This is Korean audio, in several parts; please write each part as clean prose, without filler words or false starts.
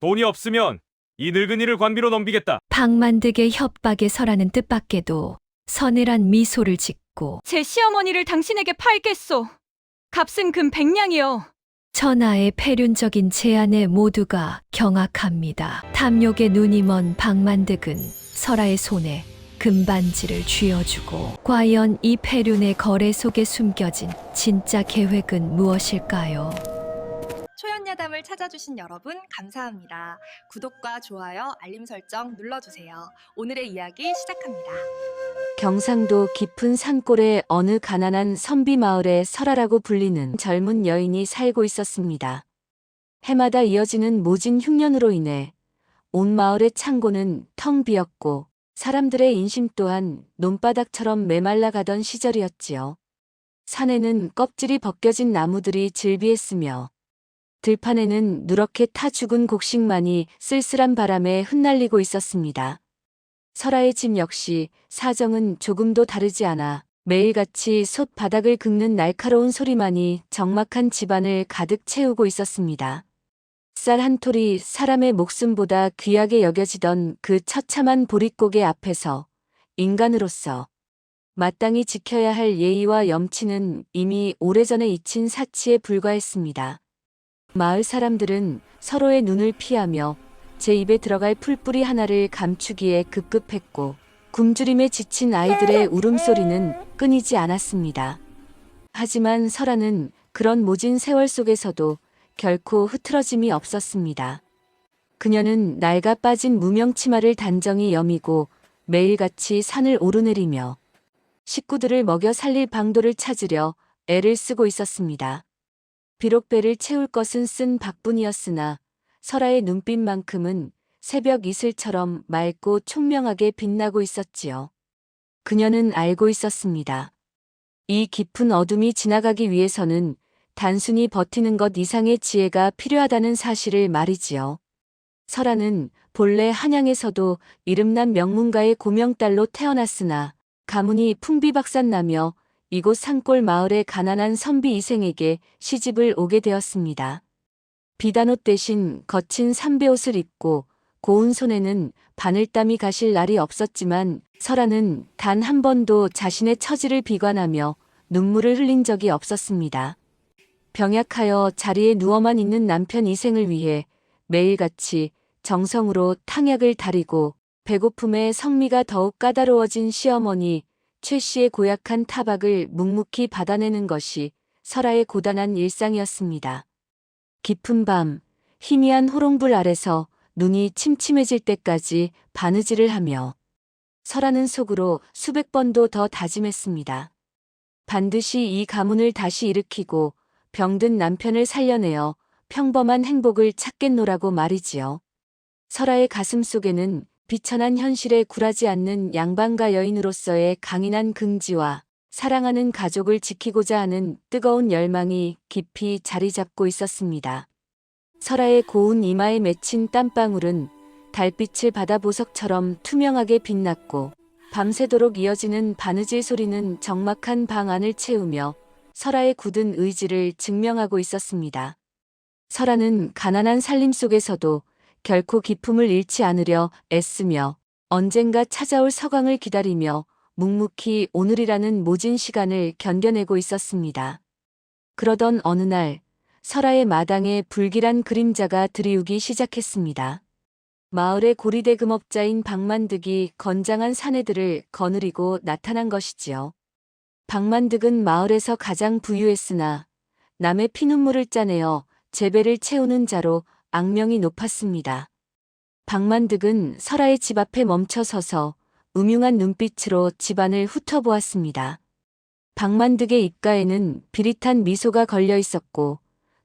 돈이 없으면 이 늙은이를 관비로 넘기겠다. 박만득의 협박에 설하는 뜻밖에도 서늘한 미소를 짓고 제 시어머니를 당신에게 팔겠소. 값은 금 100냥이요. 천하의 패륜적인 제안에 모두가 경악합니다. 탐욕에 눈이 먼 박만득은 설아의 손에 금반지를 쥐어주고 과연 이 패륜의 거래 속에 숨겨진 진짜 계획은 무엇일까요? 초연야담을 찾아주신 여러분 감사합니다. 구독과 좋아요, 알림 설정 눌러주세요. 오늘의 이야기 시작합니다. 경상도 깊은 산골의 어느 가난한 선비 마을에 설아라고 불리는 젊은 여인이 살고 있었습니다. 해마다 이어지는 모진 흉년으로 인해 온 마을의 창고는 텅 비었고 사람들의 인심 또한 논바닥처럼 메말라 가던 시절이었지요. 산에는 껍질이 벗겨진 나무들이 질비했으며 들판에는 누렇게 타 죽은 곡식만이 쓸쓸한 바람에 흩날리고 있었습니다. 설아의 집 역시 사정은 조금도 다르지 않아 매일같이 솥 바닥을 긁는 날카로운 소리만이 적막한 집안을 가득 채우고 있었습니다. 쌀 한 톨이 사람의 목숨보다 귀하게 여겨지던 그 처참한 보릿고개 앞에서 인간으로서 마땅히 지켜야 할 예의와 염치는 이미 오래전에 잊힌 사치에 불과했습니다. 마을 사람들은 서로의 눈을 피하며 제 입에 들어갈 풀뿌리 하나를 감추기에 급급했고 굶주림에 지친 아이들의 울음소리는 끊이지 않았습니다. 하지만 설아는 그런 모진 세월 속에서도 결코 흐트러짐이 없었습니다. 그녀는 낡아 빠진 무명 치마를 단정히 여미고 매일같이 산을 오르내리며 식구들을 먹여 살릴 방도를 찾으려 애를 쓰고 있었습니다. 비록 배를 채울 것은 쓴 박뿐이었으나 설아의 눈빛만큼은 새벽 이슬처럼 맑고 총명하게 빛나고 있었지요. 그녀는 알고 있었습니다. 이 깊은 어둠이 지나가기 위해서는 단순히 버티는 것 이상의 지혜가 필요하다는 사실을 말이지요. 설아는 본래 한양에서도 이름난 명문가의 고명딸로 태어났으나 가문이 풍비박산나며 이곳 산골 마을의 가난한 선비 이생에게 시집을 오게 되었습니다. 비단옷 대신 거친 삼배옷을 입고 고운 손에는 바늘땀이 가실 날이 없었지만 설아는 단 한 번도 자신의 처지를 비관하며 눈물을 흘린 적이 없었습니다. 병약하여 자리에 누워만 있는 남편 이생을 위해 매일같이 정성으로 탕약을 다리고 배고픔에 성미가 더욱 까다로워진 시어머니 최 씨의 고약한 타박을 묵묵히 받아내는 것이 설아의 고단한 일상이었습니다. 깊은 밤, 희미한 호롱불 아래서 눈이 침침해질 때까지 바느질을 하며 설아는 속으로 수백 번도 더 다짐했습니다. 반드시 이 가문을 다시 일으키고 병든 남편을 살려내어 평범한 행복을 찾겠노라고 말이지요. 설아의 가슴 속에는 비천한 현실에 굴하지 않는 양반가 여인으로서의 강인한 긍지와 사랑하는 가족을 지키고자 하는 뜨거운 열망이 깊이 자리 잡고 있었습니다. 설아의 고운 이마에 맺힌 땀방울은 달빛을 받아 보석처럼 투명하게 빛났고 밤새도록 이어지는 바느질 소리는 적막한 방 안을 채우며 설아의 굳은 의지를 증명하고 있었습니다. 설아는 가난한 살림 속에서도 결코 기품을 잃지 않으려 애쓰며 언젠가 찾아올 서강을 기다리며 묵묵히 오늘이라는 모진 시간을 견뎌내고 있었습니다. 그러던 어느 날 설아의 마당에 불길한 그림자가 들이우기 시작했습니다. 마을의 고리대금업자인 박만득이 건장한 사내들을 거느리고 나타난 것이지요. 박만득은 마을에서 가장 부유했으나 남의 피눈물을 짜내어 재배를 채우는 자로 악명이 높았습니다. 박만득은 설아의 집 앞에 멈춰서서 음흉한 눈빛으로 집안을 훑어보았습니다. 박만득의 입가에는 비릿한 미소가 걸려 있었고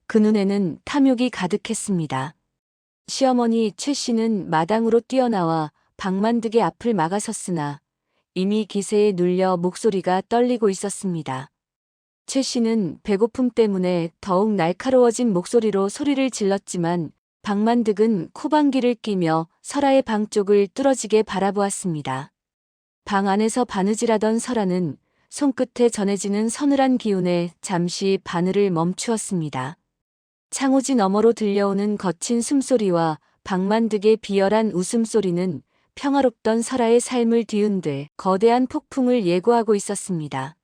그 눈에는 탐욕이 가득했습니다. 시어머니 최 씨는 마당으로 뛰어나와 박만득의 앞을 막아섰으나 이미 기세에 눌려 목소리가 떨리고 있었습니다. 최 씨는 배고픔 때문에 더욱 날카로워진 목소리로 소리를 질렀지만 박만득은 코방귀를 끼며 설아의 방 쪽을 뚫어지게 바라보았습니다. 방 안에서 바느질하던 설아는 손끝에 전해지는 서늘한 기운에 잠시 바늘을 멈추었습니다. 창호지 너머로 들려오는 거친 숨소리와 박만득의 비열한 웃음소리는 평화롭던 설아의 삶을 뒤흔들 거대한 폭풍을 예고하고 있었습니다.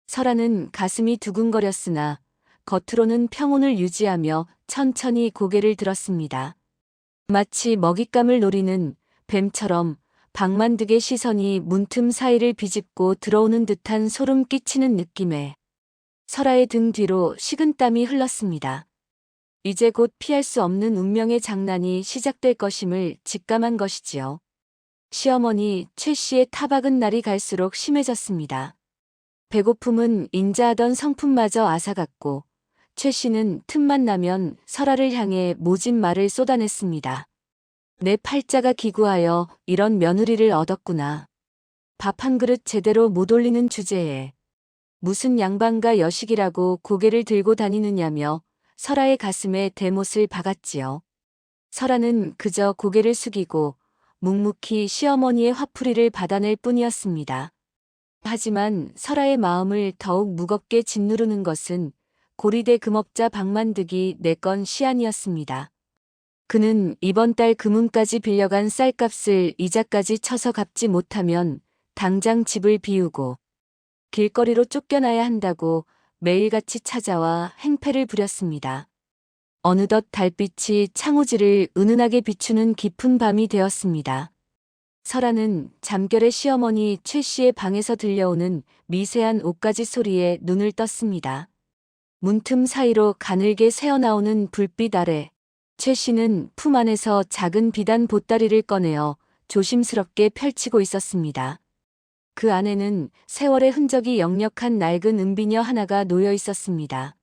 설아는 가슴이 두근거렸으나 겉으로는 평온을 유지하며 천천히 고개를 들었습니다. 마치 먹잇감을 노리는 뱀처럼 박만득의 시선이 문틈 사이를 비집고 들어오는 듯한 소름 끼치는 느낌에 설아의 등 뒤로 식은땀이 흘렀습니다. 이제 곧 피할 수 없는 운명의 장난이 시작될 것임을 직감한 것이지요. 시어머니 최 씨의 타박은 날이 갈수록 심해졌습니다. 배고픔은 인자하던 성품마저 앗아갔고 최 씨는 틈만 나면 설아를 향해 모진 말을 쏟아냈습니다. 내 팔자가 기구하여 이런 며느리를 얻었구나. 밥 한 그릇 제대로 못 올리는 주제에 무슨 양반가 여식이라고 고개를 들고 다니느냐며 설아의 가슴에 대못을 박았지요. 설아는 그저 고개를 숙이고 묵묵히 시어머니의 화풀이를 받아낼 뿐이었습니다. 하지만 설아의 마음을 더욱 무겁게 짓누르는 것은 고리대 금업자 박만득이 내건 시안이었습니다. 그는 이번 달 금은까지 빌려간 쌀값을 이자까지 쳐서 갚지 못하면 당장 집을 비우고 길거리로 쫓겨나야 한다고 매일같이 찾아와 행패를 부렸습니다. 어느덧 달빛이 창호지를 은은하게 비추는 깊은 밤이 되었습니다. 설아는 잠결에 시어머니 최 씨의 방에서 들려오는 미세한 옷가지 소리에 눈을 떴습니다. 문틈 사이로 가늘게 새어나오는 불빛 아래 최 씨는 품 안에서 작은 비단 보따리를 꺼내어 조심스럽게 펼치고 있었습니다. 그 안에는 세월의 흔적이 역력한 낡은 은비녀 하나가 놓여 있었습니다.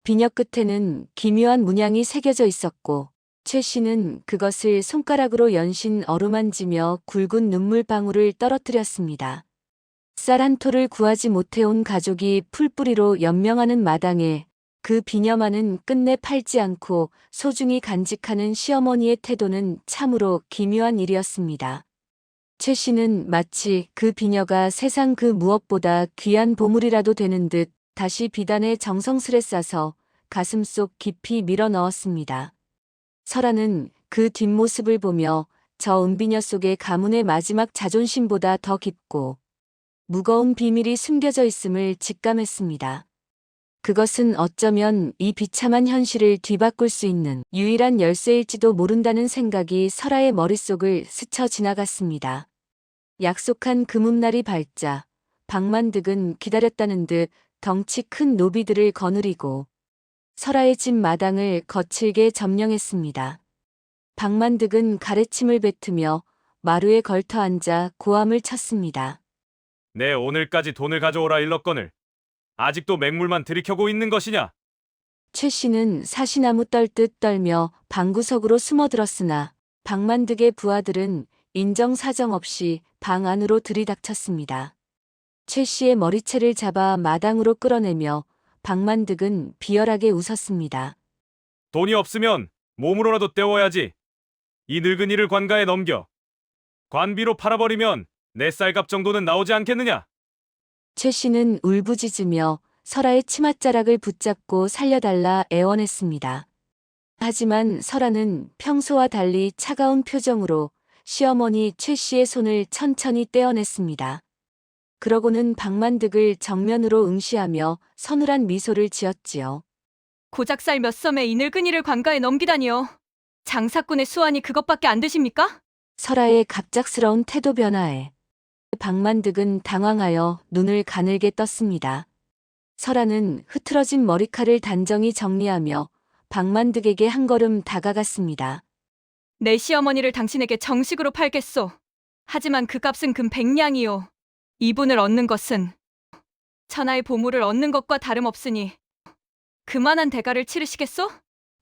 비녀 끝에는 기묘한 문양이 새겨져 있었고 최 씨는 그것을 손가락으로 연신 어루만지며 굵은 눈물방울을 떨어뜨렸습니다. 쌀 한 톨을 구하지 못해온 가족이 풀뿌리로 연명하는 마당에 그 비녀만은 끝내 팔지 않고 소중히 간직하는 시어머니의 태도는 참으로 기묘한 일이었습니다. 최 씨는 마치 그 비녀가 세상 그 무엇보다 귀한 보물이라도 되는 듯 다시 비단에 정성스레 싸서 가슴속 깊이 밀어 넣었습니다. 설아는 그 뒷모습을 보며 저 은비녀 속의 가문의 마지막 자존심보다 더 깊고 무거운 비밀이 숨겨져 있음을 직감했습니다. 그것은 어쩌면 이 비참한 현실을 뒤바꿀 수 있는 유일한 열쇠일지도 모른다는 생각이 설아의 머릿속을 스쳐 지나갔습니다. 약속한 금음날이 밝자 박만득은 기다렸다는 듯 덩치 큰 노비들을 거느리고 설아의 집 마당을 거칠게 점령했습니다. 박만득은 가래침을 뱉으며 마루에 걸터 앉아 고함을 쳤습니다. 내 오늘까지 돈을 가져오라 일렀거늘 아직도 맹물만 들이켜고 있는 것이냐? 최 씨는 사시나무 떨듯 떨며 방구석으로 숨어들었으나 박만득의 부하들은 인정사정 없이 방 안으로 들이닥쳤습니다. 최 씨의 머리채를 잡아 마당으로 끌어내며 박만득은 비열하게 웃었습니다. 돈이 없으면 몸으로라도 때워야지. 이 늙은이를 관가에 넘겨 관비로 팔아버리면 내 쌀값 정도는 나오지 않겠느냐? 최 씨는 울부짖으며 설아의 치맛자락을 붙잡고 살려달라 애원했습니다. 하지만 설아는 평소와 달리 차가운 표정으로 시어머니 최 씨의 손을 천천히 떼어냈습니다. 그러고는 박만득을 정면으로 응시하며 서늘한 미소를 지었지요. 고작 쌀 몇 섬에 이 늙은이를 관가에 넘기다니요. 장사꾼의 수완이 그것밖에 안 되십니까? 설아의 갑작스러운 태도 변화에 박만득은 당황하여 눈을 가늘게 떴습니다. 설아는 흐트러진 머리칼을 단정히 정리하며 박만득에게 한 걸음 다가갔습니다. 내 시어머니를 당신에게 정식으로 팔겠소. 하지만 그 값은 금 100냥이요. 이분을 얻는 것은 천하의 보물을 얻는 것과 다름없으니 그만한 대가를 치르시겠소?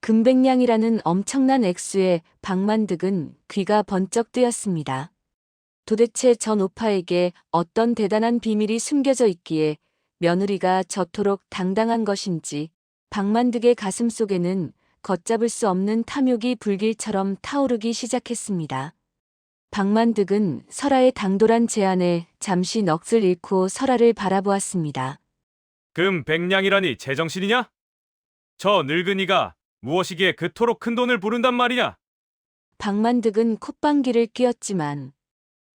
금백냥이라는 엄청난 액수에 박만득은 귀가 번쩍 뜨였습니다. 도대체 전 오파에게 어떤 대단한 비밀이 숨겨져 있기에 며느리가 저토록 당당한 것인지 박만득의 가슴 속에는 걷잡을 수 없는 탐욕이 불길처럼 타오르기 시작했습니다. 박만득은 설아의 당돌한 제안에 잠시 넋을 잃고 설아를 바라보았습니다. 금 100냥이라니 제정신이냐? 저 늙은이가 무엇이기에 그토록 큰 돈을 부른단 말이냐? 박만득은 콧방귀를 뀌었지만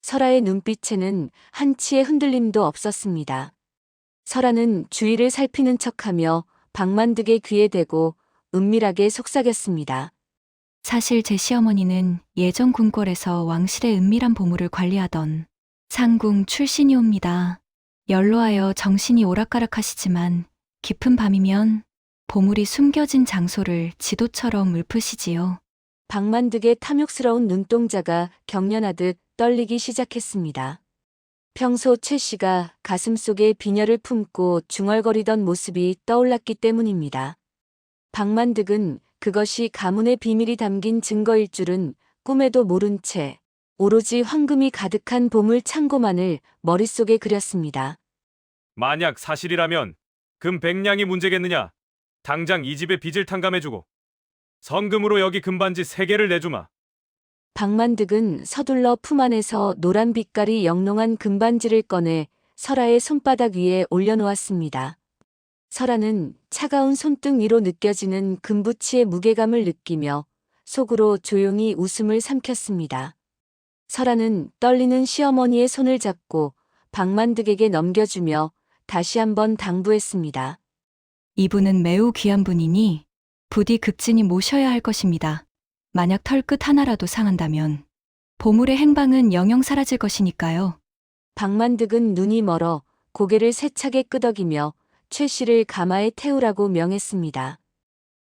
설아의 눈빛에는 한치의 흔들림도 없었습니다. 설아는 주위를 살피는 척하며 박만득의 귀에 대고 은밀하게 속삭였습니다. 사실 제 시어머니는 예전 궁궐에서 왕실의 은밀한 보물을 관리하던 상궁 출신이옵니다. 연로하여 정신이 오락가락하시지만 깊은 밤이면 보물이 숨겨진 장소를 지도처럼 읊으시지요. 박만득의 탐욕스러운 눈동자가 경련하듯 떨리기 시작했습니다. 평소 최 씨가 가슴속에 비녀를 품고 중얼거리던 모습이 떠올랐기 때문입니다. 박만득은 그것이 가문의 비밀이 담긴 증거일 줄은 꿈에도 모른 채 오로지 황금이 가득한 보물 창고만을 머릿속에 그렸습니다. 만약 사실이라면 금 100냥이 문제겠느냐? 당장 이 집의 빚을 탕감해주고 성금으로 여기 금반지 3개를 내주마. 박만득은 서둘러 품 안에서 노란 빛깔이 영롱한 금반지를 꺼내 설아의 손바닥 위에 올려놓았습니다. 설아는 차가운 손등 위로 느껴지는 금부치의 무게감을 느끼며 속으로 조용히 웃음을 삼켰습니다. 설아는 떨리는 시어머니의 손을 잡고 박만득에게 넘겨주며 다시 한번 당부했습니다. 이분은 매우 귀한 분이니 부디 급진히 모셔야 할 것입니다. 만약 털끝 하나라도 상한다면 보물의 행방은 영영 사라질 것이니까요. 박만득은 눈이 멀어 고개를 세차게 끄덕이며 최 씨를 가마에 태우라고 명했습니다.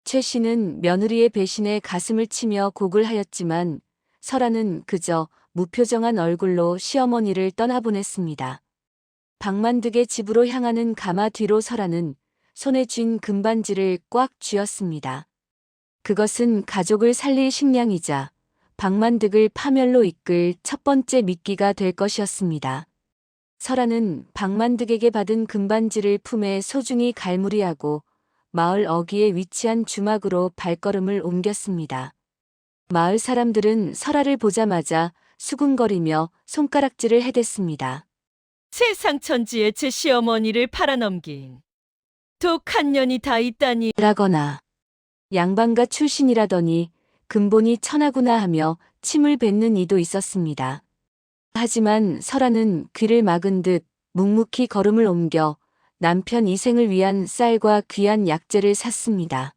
최 씨는 며느리의 배신에 가슴을 치며 곡을 하였지만 설아는 그저 무표정한 얼굴로 시어머니를 떠나보냈습니다. 박만득의 집으로 향하는 가마 뒤로 설아는 손에 쥔 금반지를 꽉 쥐었습니다. 그것은 가족을 살릴 식량이자 박만득을 파멸로 이끌 첫 번째 미끼가 될 것이었습니다. 설아는 박만득에게 받은 금반지를 품에 소중히 갈무리하고 마을 어귀에 위치한 주막으로 발걸음을 옮겼습니다. 마을 사람들은 설아를 보자마자 수군거리며 손가락질을 해댔습니다. 세상 천지에 제 시어머니를 팔아넘긴 독한 년이 다 있다니. 라거나 양반가 출신이라더니 근본이 천하구나 하며 침을 뱉는 이도 있었습니다. 하지만 설아는 귀를 막은 듯 묵묵히 걸음을 옮겨 남편 이생을 위한 쌀과 귀한 약재를 샀습니다.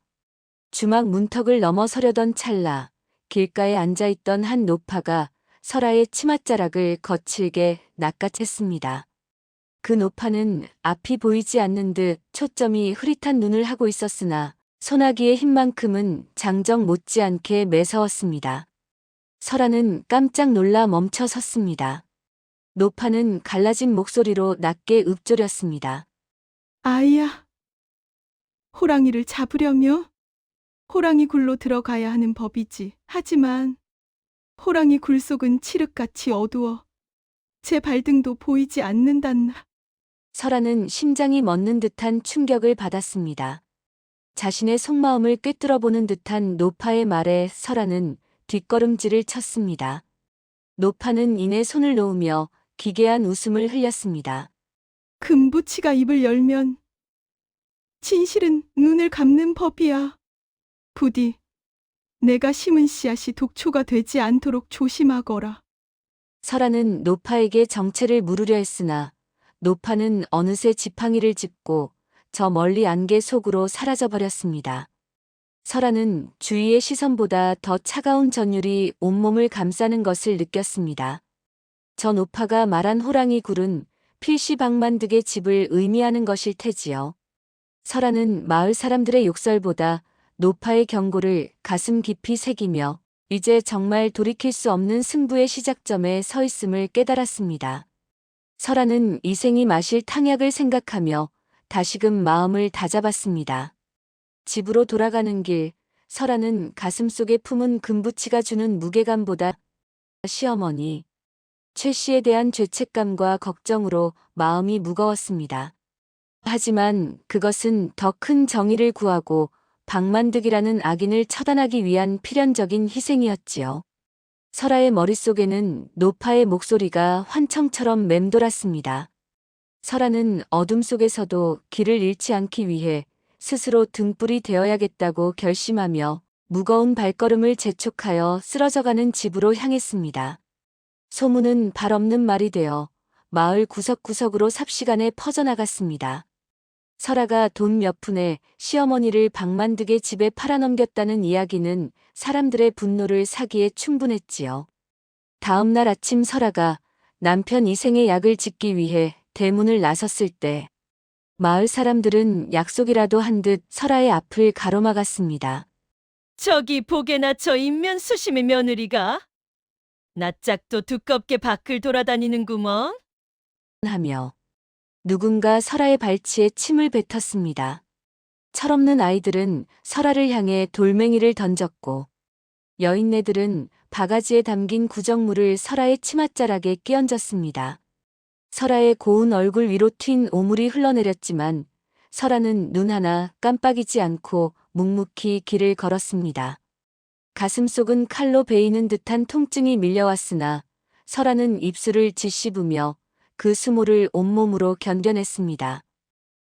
주막 문턱을 넘어서려던 찰나 길가에 앉아있던 한 노파가 설아의 치맛자락을 거칠게 낚아챘습니다. 그 노파는 앞이 보이지 않는 듯 초점이 흐릿한 눈을 하고 있었으나 소나기의 힘만큼은 장정 못지않게 매서웠습니다. 설아는 깜짝 놀라 멈춰 섰습니다. 노파는 갈라진 목소리로 낮게 읊조렸습니다. 아이야, 호랑이를 잡으려며 호랑이 굴로 들어가야 하는 법이지. 하지만 호랑이 굴 속은 칠흑같이 어두워 제 발등도 보이지 않는단나. 설아는 심장이 멎는 듯한 충격을 받았습니다. 자신의 속마음을 꿰뚫어보는 듯한 노파의 말에 설아는 뒷걸음질을 쳤습니다. 노파는 이내 손을 놓으며 기괴한 웃음을 흘렸습니다. 금부치가 입을 열면 진실은 눈을 감는 법이야. 부디 내가 심은 씨앗이 독초가 되지 않도록 조심하거라. 설아는 노파에게 정체를 물으려 했으나 노파는 어느새 지팡이를 짚고 저 멀리 안개 속으로 사라져버렸습니다. 설아는 주위의 시선보다 더 차가운 전율이 온몸을 감싸는 것을 느꼈습니다. 저 노파가 말한 호랑이 굴은 필시 박만득의 집을 의미하는 것일 테지요. 설아는 마을 사람들의 욕설보다 노파의 경고를 가슴 깊이 새기며 이제 정말 돌이킬 수 없는 승부의 시작점에 서 있음을 깨달았습니다. 설아는 이생이 마실 탕약을 생각하며 다시금 마음을 다잡았습니다. 집으로 돌아가는 길, 설아는 가슴속에 품은 금부치가 주는 무게감보다 시어머니, 최 씨에 대한 죄책감과 걱정으로 마음이 무거웠습니다. 하지만 그것은 더 큰 정의를 구하고 박만득이라는 악인을 처단하기 위한 필연적인 희생이었지요. 설아의 머릿속에는 노파의 목소리가 환청처럼 맴돌았습니다. 설아는 어둠 속에서도 길을 잃지 않기 위해 스스로 등불이 되어야겠다고 결심하며 무거운 발걸음을 재촉하여 쓰러져가는 집으로 향했습니다. 소문은 발 없는 말이 되어 마을 구석구석으로 삽시간에 퍼져나갔습니다. 설아가 돈 몇 푼에 시어머니를 방만득의 집에 팔아넘겼다는 이야기는 사람들의 분노를 사기에 충분했지요. 다음 날 아침 설아가 남편 이생의 약을 짓기 위해 대문을 나섰을 때 마을 사람들은 약속이라도 한 듯 설아의 앞을 가로막았습니다. 저기 보게나 저 인면수심의 며느리가 낯짝도 두껍게 밖을 돌아다니는구먼. 하며 누군가 설아의 발치에 침을 뱉었습니다. 철없는 아이들은 설아를 향해 돌멩이를 던졌고 여인네들은 바가지에 담긴 구정물을 설아의 치맛자락에 끼얹었습니다. 설아의 고운 얼굴 위로 튄 오물이 흘러내렸지만 설아는 눈 하나 깜빡이지 않고 묵묵히 길을 걸었습니다. 가슴속은 칼로 베이는 듯한 통증이 밀려왔으나 설아는 입술을 짓씹으며 그 수모를 온몸으로 견뎌냈습니다.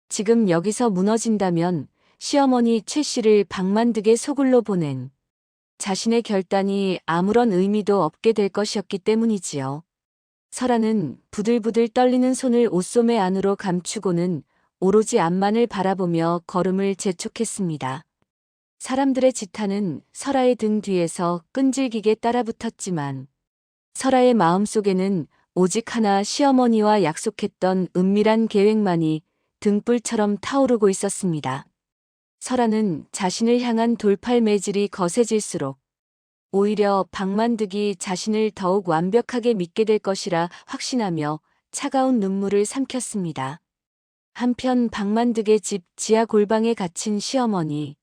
지금 여기서 무너진다면 시어머니 최 씨를 방만득의 소굴로 보낸 자신의 결단이 아무런 의미도 없게 될 것이었기 때문이지요. 설아는 부들부들 떨리는 손을 옷소매 안으로 감추고는 오로지 앞만을 바라보며 걸음을 재촉했습니다. 사람들의 지탄은 설아의 등 뒤에서 끈질기게 따라붙었지만 설아의 마음속에는 오직 하나 시어머니와 약속했던 은밀한 계획만이 등불처럼 타오르고 있었습니다. 설아는 자신을 향한 돌팔 매질이 거세질수록 오히려 방만득이 자신을 더욱 완벽하게 믿게 될 것이라 확신하며 차가운 눈물을 삼켰습니다. 한편 방만득의 집 지하 골방에 갇힌 시어머니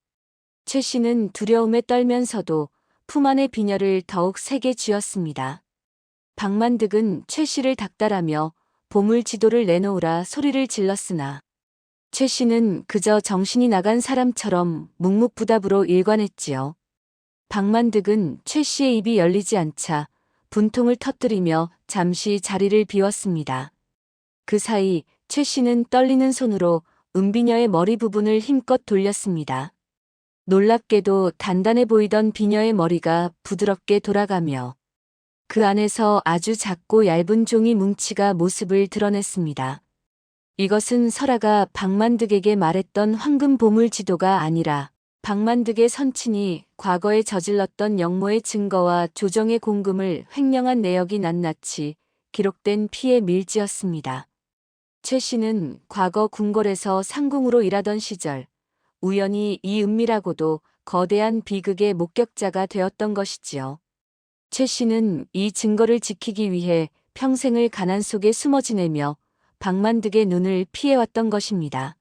최 씨는 두려움에 떨면서도 품 안의 비녀를 더욱 세게 쥐었습니다. 방만득은 최 씨를 닥달하며 보물 지도를 내놓으라 소리를 질렀으나 최 씨는 그저 정신이 나간 사람처럼 묵묵부답으로 일관했지요. 방만득은 최 씨의 입이 열리지 않자 분통을 터뜨리며 잠시 자리를 비웠습니다. 그 사이 최 씨는 떨리는 손으로 은비녀의 머리 부분을 힘껏 돌렸습니다. 놀랍게도 단단해 보이던 비녀의 머리가 부드럽게 돌아가며 그 안에서 아주 작고 얇은 종이 뭉치가 모습을 드러냈습니다. 이것은 설아가 방만득에게 말했던 황금 보물 지도가 아니라 방만득의 선친이 과거에 저질렀던 역모의 증거와 조정의 공금을 횡령한 내역이 낱낱이 기록된 피의 밀지였습니다. 최 씨는 과거 궁궐에서 상궁으로 일하던 시절 우연히 이 은밀하고도 거대한 비극의 목격자가 되었던 것이지요. 최 씨는 이 증거를 지키기 위해 평생을 가난 속에 숨어 지내며 방만득의 눈을 피해왔던 것입니다.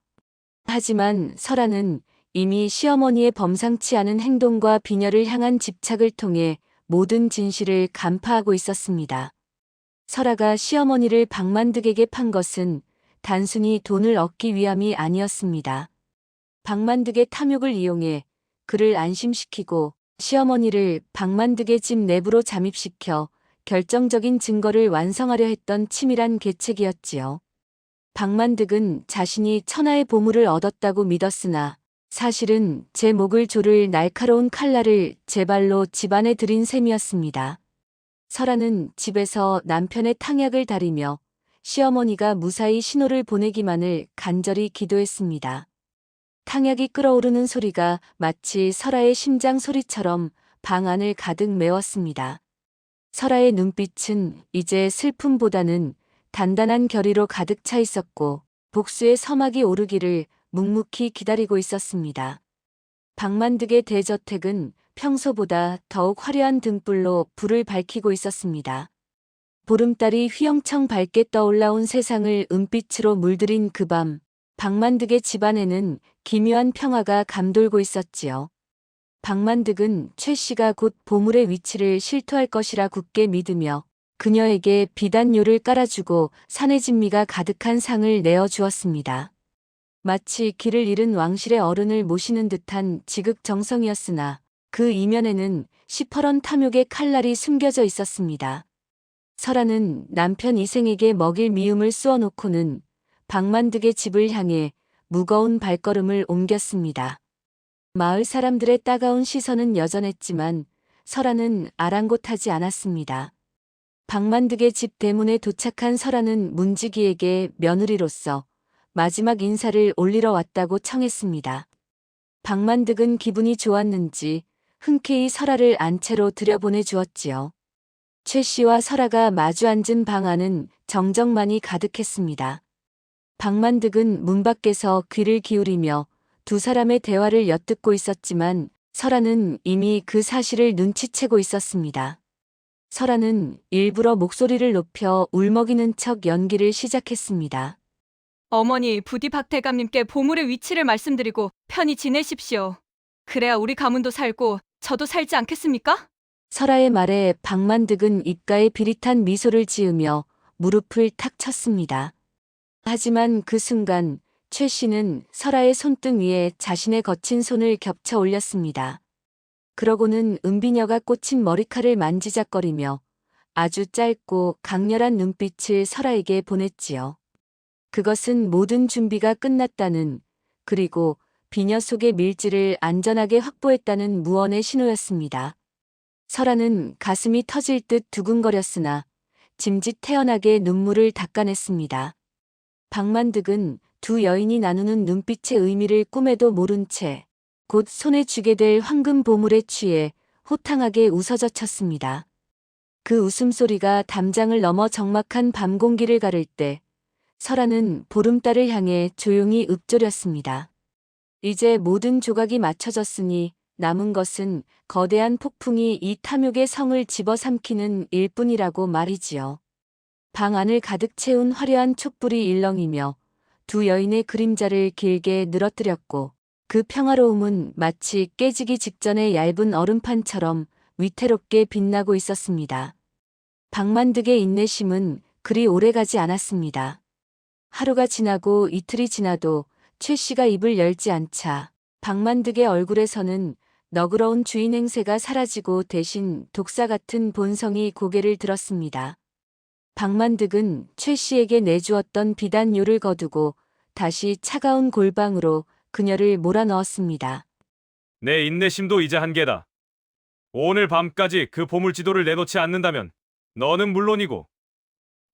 하지만 설아는 이미 시어머니의 범상치 않은 행동과 비녀를 향한 집착을 통해 모든 진실을 간파하고 있었습니다. 설아가 시어머니를 방만득에게 판 것은 단순히 돈을 얻기 위함이 아니었습니다. 방만득의 탐욕을 이용해 그를 안심시키고 시어머니를 방만득의 집 내부로 잠입시켜 결정적인 증거를 완성하려 했던 치밀한 계책이었지요. 방만득은 자신이 천하의 보물을 얻었다고 믿었으나 사실은 제 목을 조를 날카로운 칼날을 제 발로 집안에 들인 셈이었습니다. 설아는 집에서 남편의 탕약을 다리며 시어머니가 무사히 신호를 보내기만을 간절히 기도했습니다. 탕약이 끓어오르는 소리가 마치 설아의 심장 소리처럼 방 안을 가득 메웠습니다. 설아의 눈빛은 이제 슬픔보다는 단단한 결의로 가득 차 있었고 복수의 서막이 오르기를 묵묵히 기다리고 있었습니다. 방만득의 대저택은 평소보다 더욱 화려한 등불로 불을 밝히고 있었습니다. 보름달이 휘영청 밝게 떠올라온 세상을 은빛으로 물들인 그 밤, 방만득의 집안에는 기묘한 평화가 감돌고 있었지요. 방만득은 최 씨가 곧 보물의 위치를 실토할 것이라 굳게 믿으며 그녀에게 비단요를 깔아주고 산해진미가 가득한 상을 내어주었습니다. 마치 길을 잃은 왕실의 어른을 모시는 듯한 지극정성이었으나 그 이면에는 시퍼런 탐욕의 칼날이 숨겨져 있었습니다. 설아는 남편 이생에게 먹일 미음을 쏘아놓고는 방만득의 집을 향해 무거운 발걸음을 옮겼습니다. 마을 사람들의 따가운 시선은 여전했지만 설아는 아랑곳하지 않았습니다. 박만득의 집 대문에 도착한 설아는 문지기에게 며느리로서 마지막 인사를 올리러 왔다고 청했습니다. 박만득은 기분이 좋았는지 흔쾌히 설아를 안채로 들여보내 주었지요. 최 씨와 설아가 마주 앉은 방 안은 정적만이 가득했습니다. 박만득은 문 밖에서 귀를 기울이며 두 사람의 대화를 엿듣고 있었지만 설아는 이미 그 사실을 눈치채고 있었습니다. 설아는 일부러 목소리를 높여 울먹이는 척 연기를 시작했습니다. 어머니, 부디 박 대감님께 보물의 위치를 말씀드리고 편히 지내십시오. 그래야 우리 가문도 살고 저도 살지 않겠습니까? 설아의 말에 박만득은 입가에 비릿한 미소를 지으며 무릎을 탁 쳤습니다. 하지만 그 순간 최 씨는 설아의 손등 위에 자신의 거친 손을 겹쳐 올렸습니다. 그러고는 은비녀가 꽂힌 머리칼을 만지작거리며 아주 짧고 강렬한 눈빛을 설아에게 보냈지요. 그것은 모든 준비가 끝났다는, 그리고 비녀 속의 밀지를 안전하게 확보했다는 무언의 신호였습니다. 설아는 가슴이 터질 듯 두근거렸으나 짐짓 태연하게 눈물을 닦아냈습니다. 박만득은 두 여인이 나누는 눈빛의 의미를 꿈에도 모른 채 곧 손에 쥐게 될 황금 보물에 취해 호탕하게 웃어젖혔습니다. 그 웃음소리가 담장을 넘어 적막한 밤 공기를 가를 때 설아는 보름달을 향해 조용히 읊조렸습니다. 이제 모든 조각이 맞춰졌으니 남은 것은 거대한 폭풍이 이 탐욕의 성을 집어삼키는 일뿐이라고 말이지요. 방 안을 가득 채운 화려한 촛불이 일렁이며 두 여인의 그림자를 길게 늘어뜨렸고 그 평화로움은 마치 깨지기 직전의 얇은 얼음판처럼 위태롭게 빛나고 있었습니다. 박만득의 인내심은 그리 오래가지 않았습니다. 하루가 지나고 이틀이 지나도 최 씨가 입을 열지 않자 박만득의 얼굴에서는 너그러운 주인 행세가 사라지고 대신 독사 같은 본성이 고개를 들었습니다. 박만득은 최 씨에게 내주었던 비단요를 거두고 다시 차가운 골방으로 그녀를 몰아넣었습니다. 내 인내심도 이제 한계다. 오늘 밤까지 그 보물지도를 내놓지 않는다면 너는 물론이고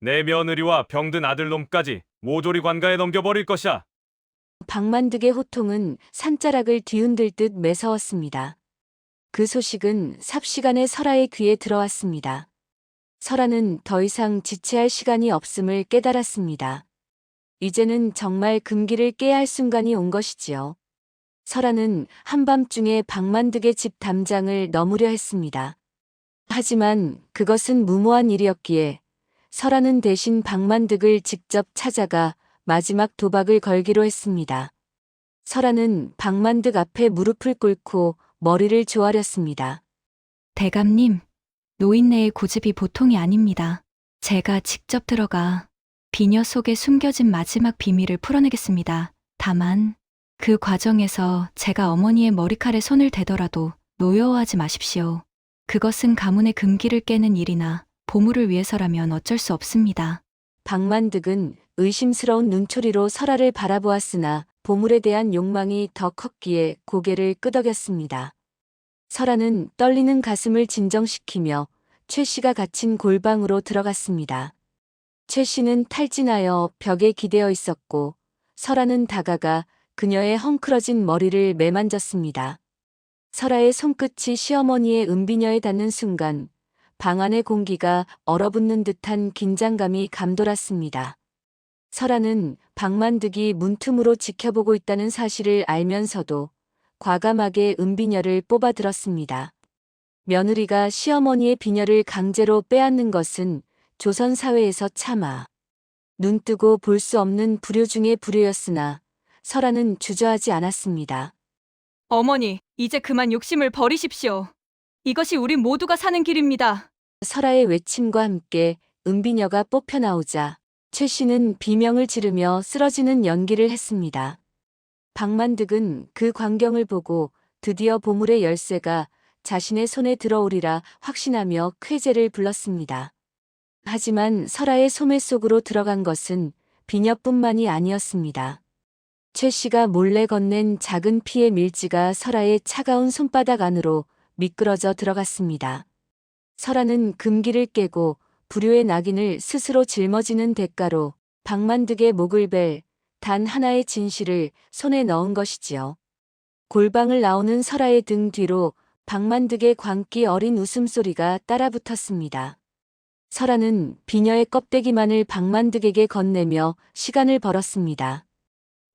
내 며느리와 병든 아들놈까지 모조리 관가에 넘겨버릴 것이야. 박만득의 호통은 산자락을 뒤흔들 듯 매서웠습니다. 그 소식은 삽시간에 설아의 귀에 들어왔습니다. 설아는 더 이상 지체할 시간이 없음을 깨달았습니다. 이제는 정말 금기를 깨야 할 순간이 온 것이지요. 설아는 한밤중에 박만득의 집 담장을 넘으려 했습니다. 하지만 그것은 무모한 일이었기에 설아는 대신 박만득을 직접 찾아가 마지막 도박을 걸기로 했습니다. 설아는 박만득 앞에 무릎을 꿇고 머리를 조아렸습니다. 대감님, 노인네의 고집이 보통이 아닙니다. 제가 직접 들어가 비녀 속에 숨겨진 마지막 비밀을 풀어내겠습니다. 다만 그 과정에서 제가 어머니의 머리칼에 손을 대더라도 노여워하지 마십시오. 그것은 가문의 금기를 깨는 일이나 보물을 위해서라면 어쩔 수 없습니다. 박만득은 의심스러운 눈초리로 설아를 바라보았으나 보물에 대한 욕망이 더 컸기에 고개를 끄덕였습니다. 설아는 떨리는 가슴을 진정시키며 최 씨가 갇힌 골방으로 들어갔습니다. 최 씨는 탈진하여 벽에 기대어 있었고 설아는 다가가 그녀의 헝클어진 머리를 매만졌습니다. 설아의 손끝이 시어머니의 은비녀에 닿는 순간 방 안의 공기가 얼어붙는 듯한 긴장감이 감돌았습니다. 설아는 박만득이 문틈으로 지켜보고 있다는 사실을 알면서도 과감하게 은비녀를 뽑아들었습니다. 며느리가 시어머니의 비녀를 강제로 빼앗는 것은 조선 사회에서 차마 눈뜨고 볼 수 없는 불효 중의 불효였으나 설아는 주저하지 않았습니다. 어머니, 이제 그만 욕심을 버리십시오. 이것이 우리 모두가 사는 길입니다. 설아의 외침과 함께 은비녀가 뽑혀 나오자 최 씨는 비명을 지르며 쓰러지는 연기를 했습니다. 박만득은 그 광경을 보고 드디어 보물의 열쇠가 자신의 손에 들어오리라 확신하며 쾌재를 불렀습니다. 하지만 설아의 소매 속으로 들어간 것은 비녀뿐만이 아니었습니다. 최 씨가 몰래 건넨 작은 피의 밀지가 설아의 차가운 손바닥 안으로 미끄러져 들어갔습니다. 설아는 금기를 깨고 불효의 낙인을 스스로 짊어지는 대가로 박만득의 목을 벨 단 하나의 진실을 손에 넣은 것이지요. 골방을 나오는 설아의 등 뒤로 박만득의 광기 어린 웃음소리가 따라붙었습니다. 설아는 비녀의 껍데기만을 박만득에게 건네며 시간을 벌었습니다.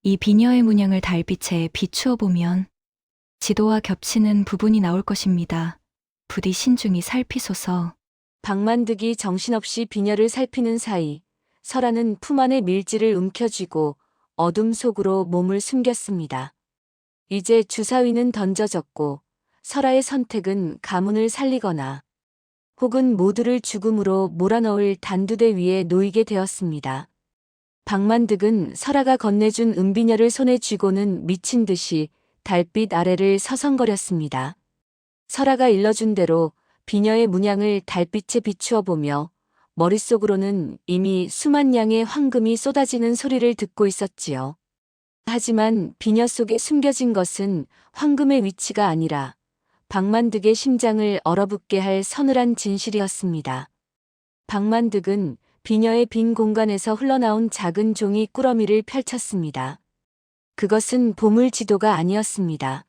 이 비녀의 문양을 달빛에 비추어 보면 지도와 겹치는 부분이 나올 것입니다. 부디 신중히 살피소서. 박만득이 정신없이 비녀를 살피는 사이 설아는 품 안의 밀지를 움켜쥐고 어둠 속으로 몸을 숨겼습니다. 이제 주사위는 던져졌고 설아의 선택은 가문을 살리거나 혹은 모두를 죽음으로 몰아넣을 단두대 위에 놓이게 되었습니다. 박만득은 설아가 건네준 은비녀를 손에 쥐고는 미친 듯이 달빛 아래를 서성거렸습니다. 설아가 일러준 대로 비녀의 문양을 달빛에 비추어 보며 머릿속으로는 이미 수만 양의 황금이 쏟아지는 소리를 듣고 있었지요. 하지만 비녀 속에 숨겨진 것은 황금의 위치가 아니라 박만득의 심장을 얼어붙게 할 서늘한 진실이었습니다. 박만득은 비녀의 빈 공간에서 흘러나온 작은 종이 꾸러미를 펼쳤습니다. 그것은 보물 지도가 아니었습니다.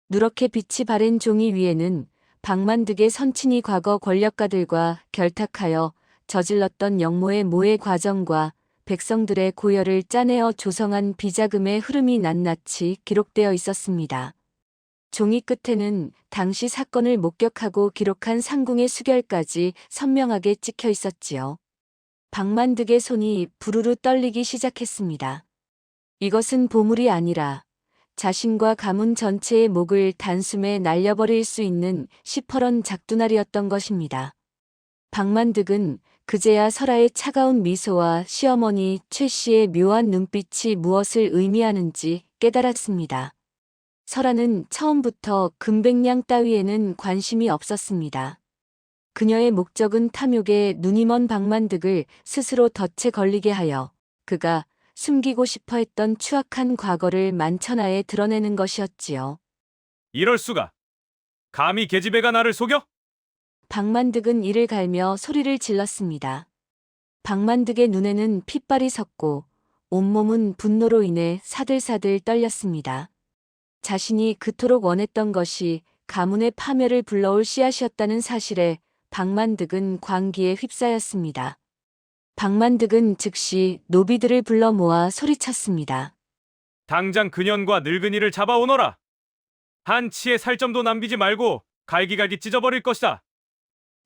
누렇게 빛이 바랜 종이 위에는 박만득의 선친이 과거 권력가들과 결탁하여 저질렀던 역모의 모의 과정과 백성들의 고열을 짜내어 조성한 비자금의 흐름이 낱낱이 기록되어 있었습니다. 종이 끝에는 당시 사건을 목격하고 기록한 상궁의 수결까지 선명하게 찍혀 있었지요. 박만득의 손이 부르르 떨리기 시작했습니다. 이것은 보물이 아니라 자신과 가문 전체의 목을 단숨에 날려버릴 수 있는 시퍼런 작두날이었던 것입니다. 박만득은 그제야 설아의 차가운 미소와 시어머니 최 씨의 묘한 눈빛이 무엇을 의미하는지 깨달았습니다. 설아는 처음부터 금백량 따위에는 관심이 없었습니다. 그녀의 목적은 탐욕에 눈이 먼 박만득을 스스로 덫에 걸리게 하여 그가 숨기고 싶어 했던 추악한 과거를 만천하에 드러내는 것이었지요. 이럴 수가. 감히 계집애가 나를 속여? 박만득은 이를 갈며 소리를 질렀습니다. 박만득의 눈에는 핏발이 섰고 온몸은 분노로 인해 사들사들 떨렸습니다. 자신이 그토록 원했던 것이 가문의 파멸을 불러올 씨앗이었다는 사실에 박만득은 광기에 휩싸였습니다. 박만득은 즉시 노비들을 불러 모아 소리쳤습니다. 당장 그년과 늙은이를 잡아오너라. 한 치의 살점도 남기지 말고 갈기갈기 찢어버릴 것이다.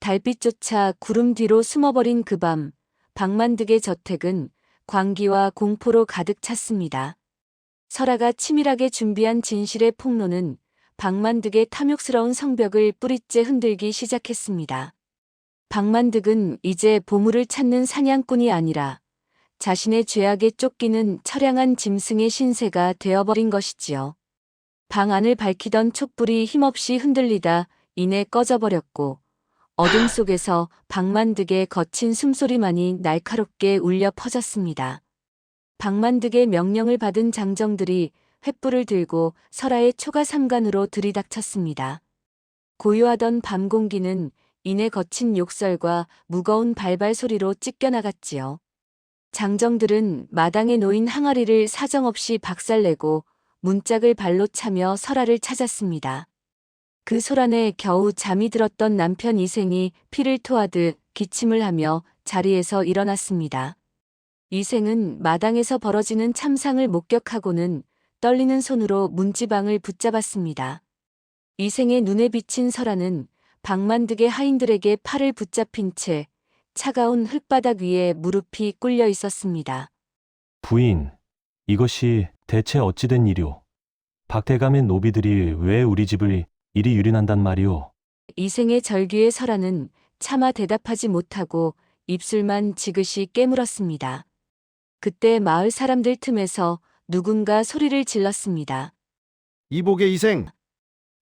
달빛조차 구름 뒤로 숨어버린 그 밤, 박만득의 저택은 광기와 공포로 가득 찼습니다. 설아가 치밀하게 준비한 진실의 폭로는 박만득의 탐욕스러운 성벽을 뿌리째 흔들기 시작했습니다. 박만득은 이제 보물을 찾는 사냥꾼이 아니라 자신의 죄악에 쫓기는 처량한 짐승의 신세가 되어버린 것이지요. 방 안을 밝히던 촛불이 힘없이 흔들리다 이내 꺼져버렸고 어둠 속에서 박만득의 거친 숨소리만이 날카롭게 울려 퍼졌습니다. 박만득의 명령을 받은 장정들이 횃불을 들고 설아의 초가 삼간으로 들이닥쳤습니다. 고요하던 밤 공기는 이내 거친 욕설과 무거운 발발 소리로 찢겨나갔지요. 장정들은 마당에 놓인 항아리를 사정없이 박살내고 문짝을 발로 차며 설아를 찾았습니다. 그 소란에 겨우 잠이 들었던 남편 이생이 피를 토하듯 기침을 하며 자리에서 일어났습니다. 이생은 마당에서 벌어지는 참상을 목격하고는 떨리는 손으로 문지방을 붙잡았습니다. 이생의 눈에 비친 설아는 박만득의 하인들에게 팔을 붙잡힌 채 차가운 흙바닥 위에 무릎이 꿇려 있었습니다. 부인, 이것이 대체 어찌된 일이오? 박대감의 노비들이 왜 우리 집을 이리 유린한단 말이오? 이생의 절규에 설아는 차마 대답하지 못하고 입술만 지그시 깨물었습니다. 그때 마을 사람들 틈에서 누군가 소리를 질렀습니다. 이복의 이생,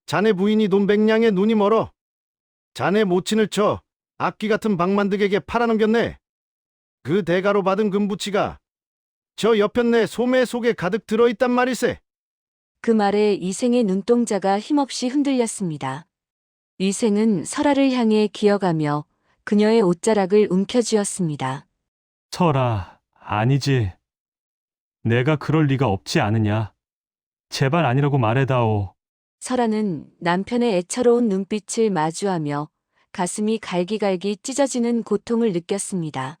자네 부인이 돈백냥에 눈이 멀어. 자네 모친을 쳐 악귀 같은 박만득에게 팔아넘겼네. 그 대가로 받은 금부치가 저 여편네 소매 속에 가득 들어있단 말이세. 그 말에 이생의 눈동자가 힘없이 흔들렸습니다. 이생은 설아를 향해 기어가며 그녀의 옷자락을 움켜쥐었습니다. 설아, 아니지. 내가 그럴 리가 없지 않으냐. 제발 아니라고 말해다오. 설아는 남편의 애처로운 눈빛을 마주하며 가슴이 갈기갈기 찢어지는 고통을 느꼈습니다.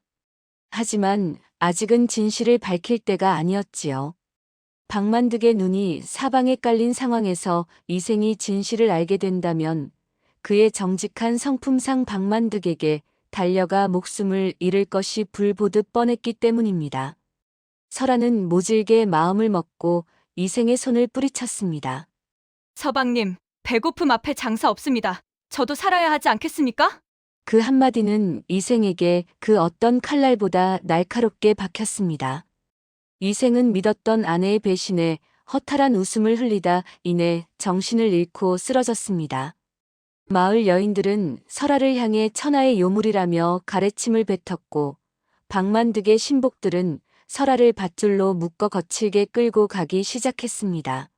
하지만 아직은 진실을 밝힐 때가 아니었지요. 박만득의 눈이 사방에 깔린 상황에서 이생이 진실을 알게 된다면 그의 정직한 성품상 박만득에게 달려가 목숨을 잃을 것이 불보듯 뻔했기 때문입니다. 설아는 모질게 마음을 먹고 이생의 손을 뿌리쳤습니다. 서방님, 배고픔 앞에 장사 없습니다. 저도 살아야 하지 않겠습니까? 그 한마디는 이생에게 그 어떤 칼날보다 날카롭게 박혔습니다. 이생은 믿었던 아내의 배신에 허탈한 웃음을 흘리다 이내 정신을 잃고 쓰러졌습니다. 마을 여인들은 설아를 향해 천하의 요물이라며 가래침을 뱉었고 박만득의 신복들은 설아를 밧줄로 묶어 거칠게 끌고 가기 시작했습니다.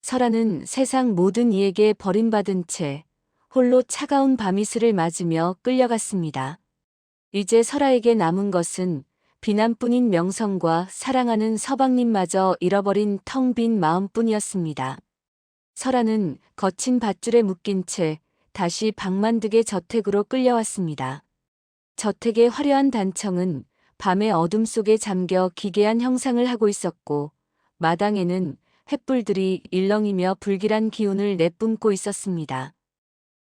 설아는 세상 모든 이에게 버림받은 채 홀로 차가운 밤이슬을 맞으며 끌려갔습니다. 이제 설아에게 남은 것은 비난뿐인 명성과 사랑하는 서방님마저 잃어버린 텅 빈 마음뿐이었습니다. 설아는 거친 밧줄에 묶인 채 다시 박만득의 저택으로 끌려왔습니다. 저택의 화려한 단청은 밤의 어둠 속에 잠겨 기괴한 형상을 하고 있었고 마당에는 횃불들이 일렁이며 불길한 기운을 내뿜고 있었습니다.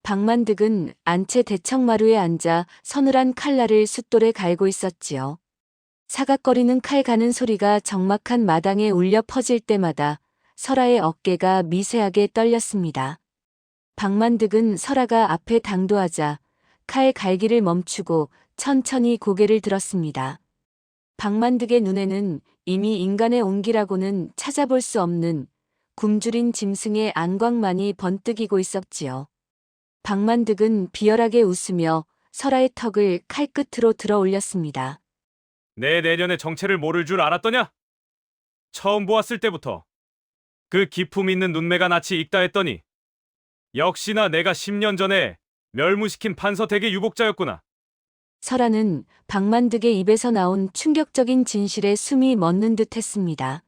박만득은 안채 대청마루에 앉아 서늘한 칼날을 숫돌에 갈고 있었지요. 사각거리는 칼 가는 소리가 적막한 마당에 울려 퍼질 때마다 설아의 어깨가 미세하게 떨렸습니다. 박만득은 설아가 앞에 당도하자 칼 갈기를 멈추고 천천히 고개를 들었습니다. 박만득의 눈에는 이미 인간의 온기라고는 찾아볼 수 없는 굶주린 짐승의 안광만이 번뜩이고 있었지요. 박만득은 비열하게 웃으며 설아의 턱을 칼끝으로 들어 올렸습니다. 내 내년의 정체를 모를 줄 알았더냐? 처음 보았을 때부터 그 기품 있는 눈매가 낯이 익다 했더니 역시나 내가 10년 전에 멸무시킨 판서택의 유복자였구나. 설아는 박만득의 입에서 나온 충격적인 진실에 숨이 멎는 듯 했습니다.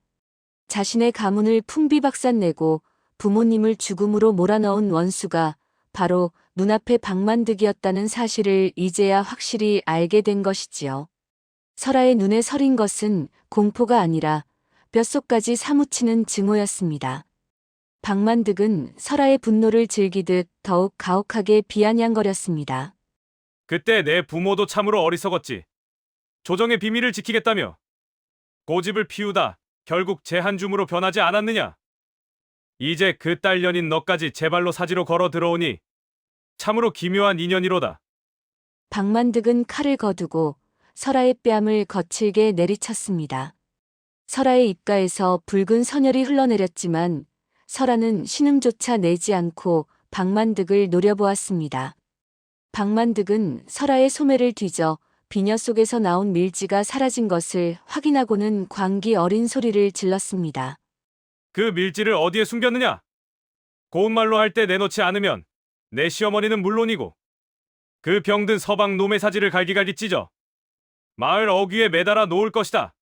자신의 가문을 풍비박산내고 부모님을 죽음으로 몰아넣은 원수가 바로 눈앞의 박만득이었다는 사실을 이제야 확실히 알게 된 것이지요. 설아의 눈에 서린 것은 공포가 아니라 뼛속까지 사무치는 증오였습니다. 박만득은 설아의 분노를 즐기듯 더욱 가혹하게 비아냥거렸습니다. 그때 내 부모도 참으로 어리석었지. 조정의 비밀을 지키겠다며 고집을 피우다 결국 제한줌으로 변하지 않았느냐. 이제 그 딸년인 너까지 제 발로 사지로 걸어 들어오니 참으로 기묘한 인연이로다. 박만득은 칼을 거두고 설아의 뺨을 거칠게 내리쳤습니다. 설아의 입가에서 붉은 선혈이 흘러내렸지만 설아는 신음조차 내지 않고 박만득을 노려보았습니다. 박만득은 설아의 소매를 뒤져 비녀 속에서 나온 밀지가 사라진 것을 확인하고는 광기 어린 소리를 질렀습니다. 그 밀지를 어디에 숨겼느냐? 고운 말로 할 때 내놓지 않으면 내 시어머니는 물론이고 그 병든 서방 놈의 사지를 갈기갈기 찢어 마을 어귀에 매달아 놓을 것이다.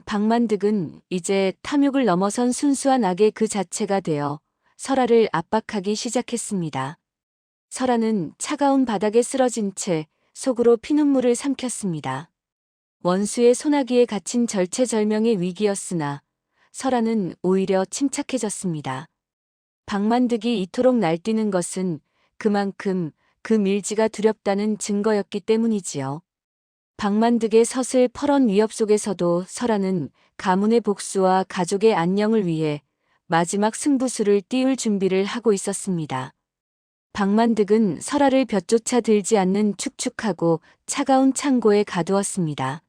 박만득은 이제 탐욕을 넘어선 순수한 악의 그 자체가 되어 설아를 압박하기 시작했습니다. 설아는 차가운 바닥에 쓰러진 채 속으로 피눈물을 삼켰습니다. 원수의 소나기에 갇힌 절체절명의 위기였으나 설아는 오히려 침착해졌습니다. 박만득이 이토록 날뛰는 것은 그만큼 그 밀지가 두렵다는 증거였기 때문이지요. 박만득의 서슬 퍼런 위협 속에서도 설아는 가문의 복수와 가족의 안녕을 위해 마지막 승부수를 띄울 준비를 하고 있었습니다. 박만득은 설아를 볕조차 들지 않는 축축하고 차가운 창고에 가두었습니다.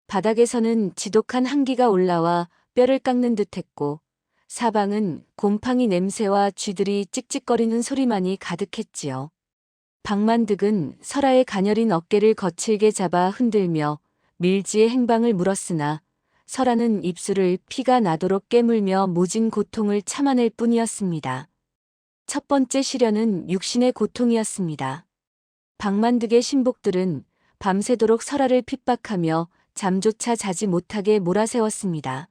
바닥에서는 지독한 한기가 올라와 뼈를 깎는 듯했고 사방은 곰팡이 냄새와 쥐들이 찍찍거리는 소리만이 가득했지요. 박만득은 설아의 가녀린 어깨를 거칠게 잡아 흔들며 밀지의 행방을 물었으나 설아는 입술을 피가 나도록 깨물며 모진 고통을 참아낼 뿐이었습니다. 첫 번째 시련은 육신의 고통이었습니다. 박만득의 신복들은 밤새도록 설아를 핍박하며 잠조차 자지 못하게 몰아세웠습니다.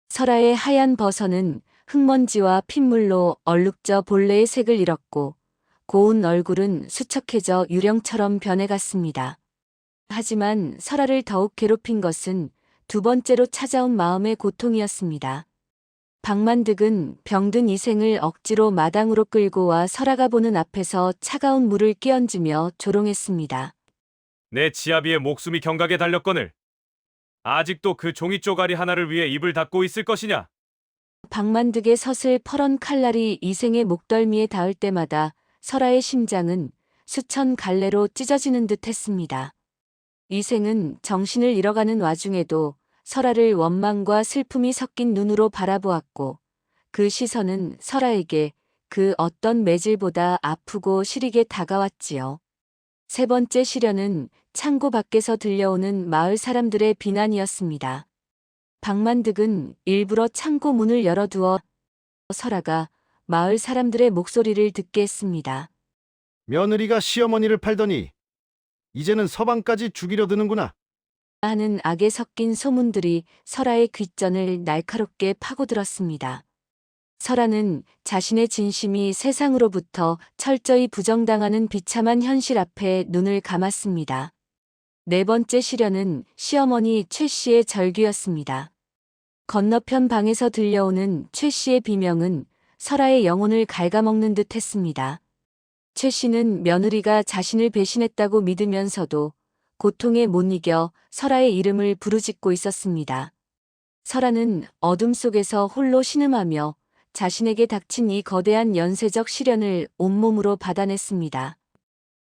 설아의 하얀 버선은 흙먼지와 핏물로 얼룩져 본래의 색을 잃었고 고운 얼굴은 수척해져 유령처럼 변해갔습니다. 하지만 설아를 더욱 괴롭힌 것은 두 번째로 찾아온 마음의 고통이었습니다. 박만득은 병든 이생을 억지로 마당으로 끌고 와 설아가 보는 앞에서 차가운 물을 끼얹으며 조롱했습니다. 내 지아비의 목숨이 경각에 달렸거늘 아직도 그 종이 쪼가리 하나를 위해 입을 닫고 있을 것이냐? 박만득의 서슬 퍼런 칼날이 이생의 목덜미에 닿을 때마다 설아의 심장은 수천 갈래로 찢어지는 듯 했습니다. 이생은 정신을 잃어가는 와중에도 설아를 원망과 슬픔이 섞인 눈으로 바라보았고 그 시선은 설아에게 그 어떤 매질보다 아프고 시리게 다가왔지요. 세 번째 시련은 창고 밖에서 들려오는 마을 사람들의 비난이었습니다. 박만득은 일부러 창고 문을 열어두어 설아가 마을 사람들의 목소리를 듣게 했습니다. 며느리가 시어머니를 팔더니 이제는 서방까지 죽이려 드는구나. 하는 악에 섞인 소문들이 설아의 귓전을 날카롭게 파고들었습니다. 설아는 자신의 진심이 세상으로부터 철저히 부정당하는 비참한 현실 앞에 눈을 감았습니다. 네 번째 시련은 시어머니 최 씨의 절규였습니다. 건너편 방에서 들려오는 최 씨의 비명은 설아의 영혼을 갉아먹는 듯 했습니다. 최 씨는 며느리가 자신을 배신했다고 믿으면서도 고통에 못 이겨 설아의 이름을 부르짖고 있었습니다. 설아는 어둠 속에서 홀로 신음하며 자신에게 닥친 이 거대한 연쇄적 시련을 온몸으로 받아냈습니다.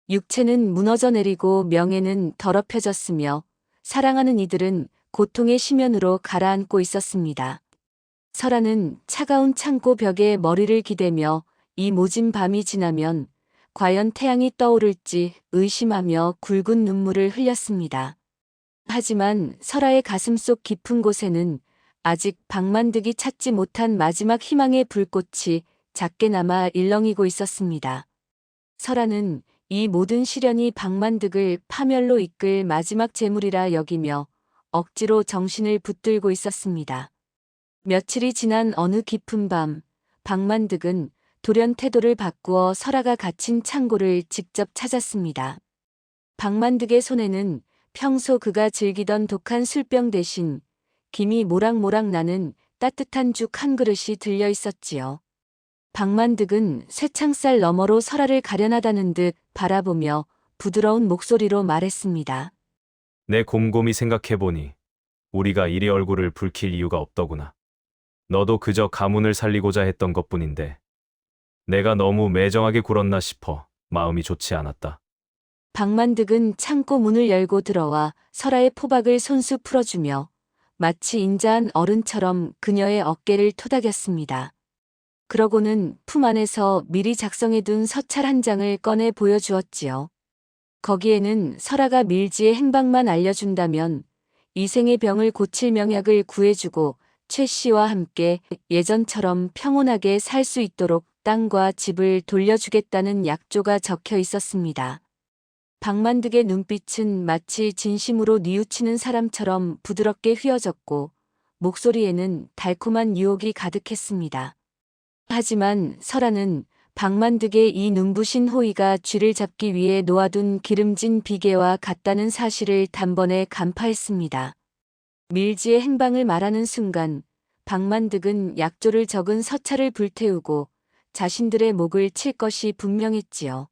육체는 무너져 내리고 명예는 더럽혀졌으며 사랑하는 이들은 고통의 심연으로 가라앉고 있었습니다. 설아는 차가운 창고 벽에 머리를 기대며 이 모진 밤이 지나면 과연 태양이 떠오를지 의심하며 굵은 눈물을 흘렸습니다. 하지만 설아의 가슴속 깊은 곳에는 아직 박만득이 찾지 못한 마지막 희망의 불꽃이 작게나마 일렁이고 있었습니다. 설아는 이 모든 시련이 박만득을 파멸로 이끌 마지막 재물이라 여기며 억지로 정신을 붙들고 있었습니다. 며칠이 지난 어느 깊은 밤, 박만득은 돌연 태도를 바꾸어 설아가 갇힌 창고를 직접 찾았습니다. 박만득의 손에는 평소 그가 즐기던 독한 술병 대신 김이 모락모락 나는 따뜻한 죽 한 그릇이 들려 있었지요. 박만득은 쇠창살 너머로 설아를 가련하다는 듯 바라보며 부드러운 목소리로 말했습니다. 내 곰곰이 생각해보니 우리가 이리 얼굴을 붉힐 이유가 없더구나. 너도 그저 가문을 살리고자 했던 것뿐인데 내가 너무 매정하게 굴었나 싶어 마음이 좋지 않았다. 박만득은 창고 문을 열고 들어와 설아의 포박을 손수 풀어주며 마치 인자한 어른처럼 그녀의 어깨를 토닥였습니다. 그러고는 품 안에서 미리 작성해둔 서찰 한 장을 꺼내 보여주었지요. 거기에는 설아가 밀지의 행방만 알려준다면 이생의 병을 고칠 명약을 구해주고 최 씨와 함께 예전처럼 평온하게 살 수 있도록 땅과 집을 돌려주겠다는 약조가 적혀 있었습니다. 박만득의 눈빛은 마치 진심으로 뉘우치는 사람처럼 부드럽게 휘어졌고 목소리에는 달콤한 유혹이 가득했습니다. 하지만 설아는 박만득의 이 눈부신 호의가 쥐를 잡기 위해 놓아둔 기름진 비계와 같다는 사실을 단번에 간파했습니다. 밀지의 행방을 말하는 순간 박만득은 약조를 적은 서찰을 불태우고 자신들의 목을 칠 것이 분명했지요.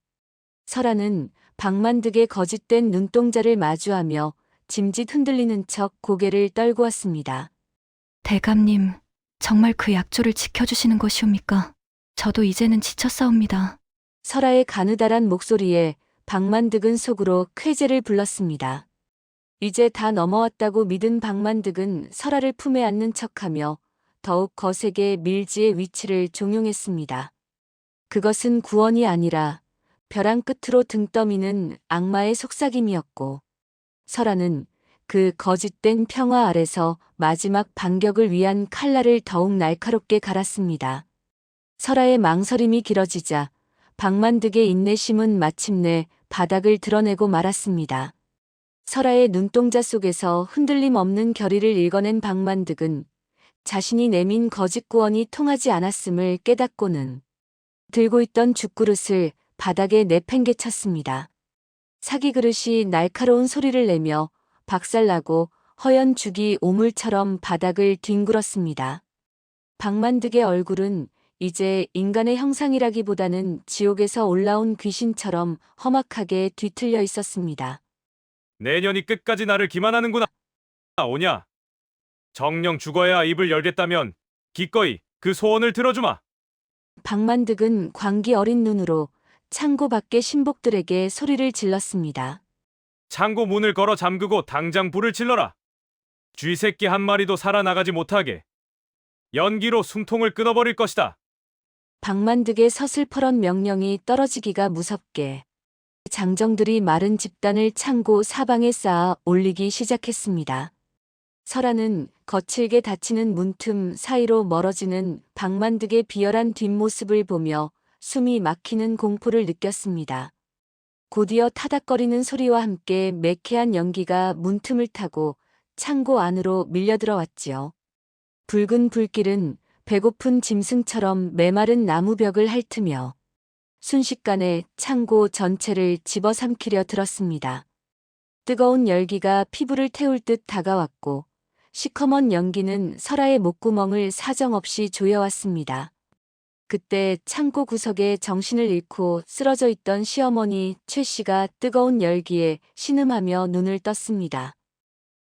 설아는 박만득의 거짓된 눈동자를 마주하며 짐짓 흔들리는 척 고개를 떨고 왔습니다. 대감님, 정말 그 약조를 지켜주시는 것이옵니까? 저도 이제는 지쳤사옵니다. 설아의 가느다란 목소리에 박만득은 속으로 쾌재를 불렀습니다. 이제 다 넘어왔다고 믿은 박만득은 설아를 품에 안는 척하며 더욱 거세게 밀지의 위치를 종용했습니다. 그것은 구원이 아니라 벼랑 끝으로 등 떠미는 악마의 속삭임이었고 설아는 그 거짓된 평화 아래서 마지막 반격을 위한 칼날을 더욱 날카롭게 갈았습니다. 설아의 망설임이 길어지자 박만득의 인내심은 마침내 바닥을 드러내고 말았습니다. 설아의 눈동자 속에서 흔들림 없는 결의를 읽어낸 박만득은 자신이 내민 거짓 구원이 통하지 않았음을 깨닫고는 들고 있던 죽그릇을 바닥에 내팽개쳤습니다. 사기 그릇이 날카로운 소리를 내며 박살나고 허연 죽이 오물처럼 바닥을 뒹굴었습니다. 박만득의 얼굴은 이제 인간의 형상이라기보다는 지옥에서 올라온 귀신처럼 험악하게 뒤틀려 있었습니다. 내년이 끝까지 나를 기만하는구나. 오냐? 정령 죽어야 입을 열겠다면 기꺼이 그 소원을 들어주마. 박만득은 광기 어린 눈으로 창고 밖의 신복들에게 소리를 질렀습니다. 창고 문을 걸어 잠그고 당장 불을 질러라. 쥐새끼 한 마리도 살아나가지 못하게 연기로 숨통을 끊어버릴 것이다. 박만득의 서슬퍼런 명령이 떨어지기가 무섭게 장정들이 마른 집단을 창고 사방에 쌓아 올리기 시작했습니다. 설아는 거칠게 닫히는 문틈 사이로 멀어지는 박만득의 비열한 뒷모습을 보며 숨이 막히는 공포를 느꼈습니다. 곧이어 타닥거리는 소리와 함께 매캐한 연기가 문틈을 타고 창고 안으로 밀려들어왔지요. 붉은 불길은 배고픈 짐승처럼 메마른 나무벽을 핥으며 순식간에 창고 전체를 집어삼키려 들었습니다. 뜨거운 열기가 피부를 태울 듯 다가왔고 시커먼 연기는 설아의 목구멍을 사정없이 조여왔습니다. 그때 창고 구석에 정신을 잃고 쓰러져 있던 시어머니 최 씨가 뜨거운 열기에 신음하며 눈을 떴습니다.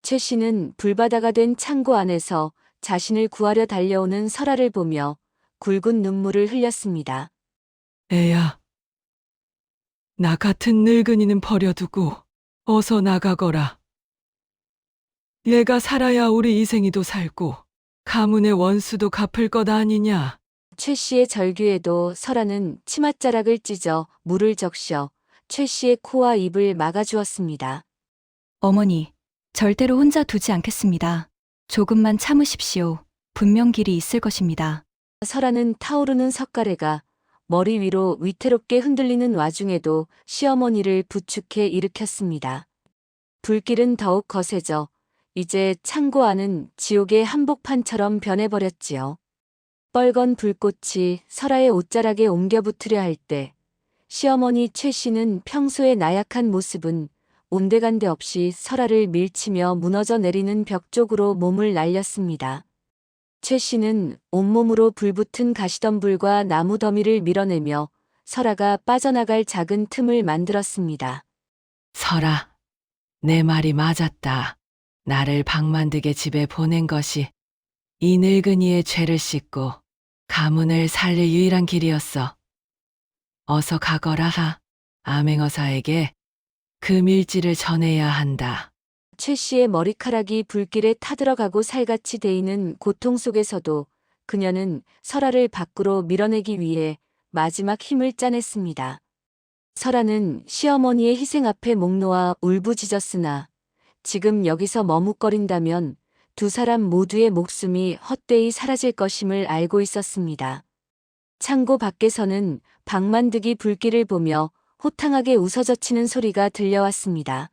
최 씨는 불바다가 된 창고 안에서 자신을 구하려 달려오는 설아를 보며 굵은 눈물을 흘렸습니다. 애야, 나 같은 늙은이는 버려두고 어서 나가거라. 얘가 살아야 우리 이생이도 살고 가문의 원수도 갚을 것 아니냐. 최 씨의 절규에도 설아는 치맛자락을 찢어 물을 적셔 최 씨의 코와 입을 막아주었습니다. 어머니, 절대로 혼자 두지 않겠습니다. 조금만 참으십시오. 분명 길이 있을 것입니다. 설아는 타오르는 석가래가 머리 위로 위태롭게 흔들리는 와중에도 시어머니를 부축해 일으켰습니다. 불길은 더욱 거세져 이제 창고 안은 지옥의 한복판처럼 변해버렸지요. 뻘건 불꽃이 설아의 옷자락에 옮겨 붙으려 할 때 시어머니 최 씨는 평소의 나약한 모습은 온데간데 없이 설아를 밀치며 무너져 내리는 벽 쪽으로 몸을 날렸습니다. 최 씨는 온몸으로 불붙은 가시덤불과 나무 더미를 밀어내며 설아가 빠져나갈 작은 틈을 만들었습니다. 설아, 내 말이 맞았다. 나를 박만득의 집에 보낸 것이 이 늙은이의 죄를 씻고 가문을 살릴 유일한 길이었어. 어서 가거라 하. 암행어사에게 그 밀지를 전해야 한다. 최 씨의 머리카락이 불길에 타들어가고 살같이 데이는 고통 속에서도 그녀는 설아를 밖으로 밀어내기 위해 마지막 힘을 짜냈습니다. 설아는 시어머니의 희생 앞에 목 놓아 울부짖었으나 지금 여기서 머뭇거린다면 두 사람 모두의 목숨이 헛되이 사라질 것임을 알고 있었습니다. 창고 밖에서는 박만득이 불길을 보며 호탕하게 웃어젖히는 소리가 들려왔습니다.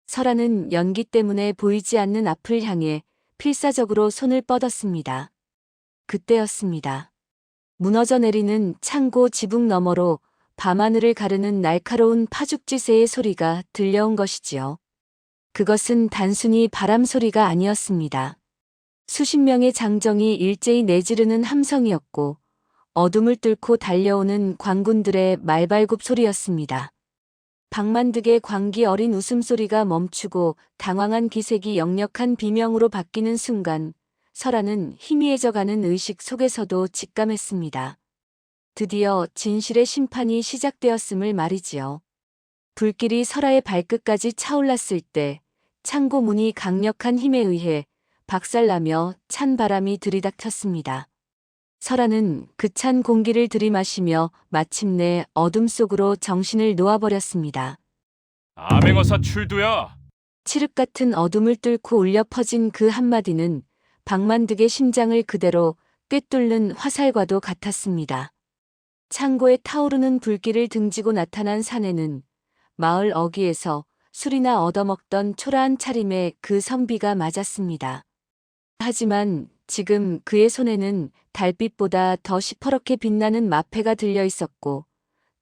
설아는 연기 때문에 보이지 않는 앞을 향해 필사적으로 손을 뻗었습니다. 그때였습니다. 무너져 내리는 창고 지붕 너머로 밤하늘을 가르는 날카로운 파죽지새의 소리가 들려온 것이지요. 그것은 단순히 바람 소리가 아니었습니다. 수십 명의 장정이 일제히 내지르는 함성이었고 어둠을 뚫고 달려오는 광군들의 말발굽 소리였습니다. 박만득의 광기 어린 웃음소리가 멈추고 당황한 기색이 역력한 비명으로 바뀌는 순간 설아는 희미해져가는 의식 속에서도 직감했습니다. 드디어 진실의 심판이 시작되었음을 말이지요. 불길이 설아의 발끝까지 차올랐을 때 창고 문이 강력한 힘에 의해 박살나며 찬 바람이 들이닥쳤습니다. 설아는 그 찬 공기를 들이마시며 마침내 어둠 속으로 정신을 놓아버렸습니다. 암행어사 출두야. 칠흑 같은 어둠을 뚫고 울려 퍼진 그 한마디는 박만득의 심장을 그대로 꿰뚫는 화살과도 같았습니다. 창고에 타오르는 불길을 등지고 나타난 사내는 마을 어귀에서 술이나 얻어먹던 초라한 차림에 그 선비가 맞았습니다. 하지만 지금 그의 손에는 달빛보다 더 시퍼렇게 빛나는 마패가 들려 있었고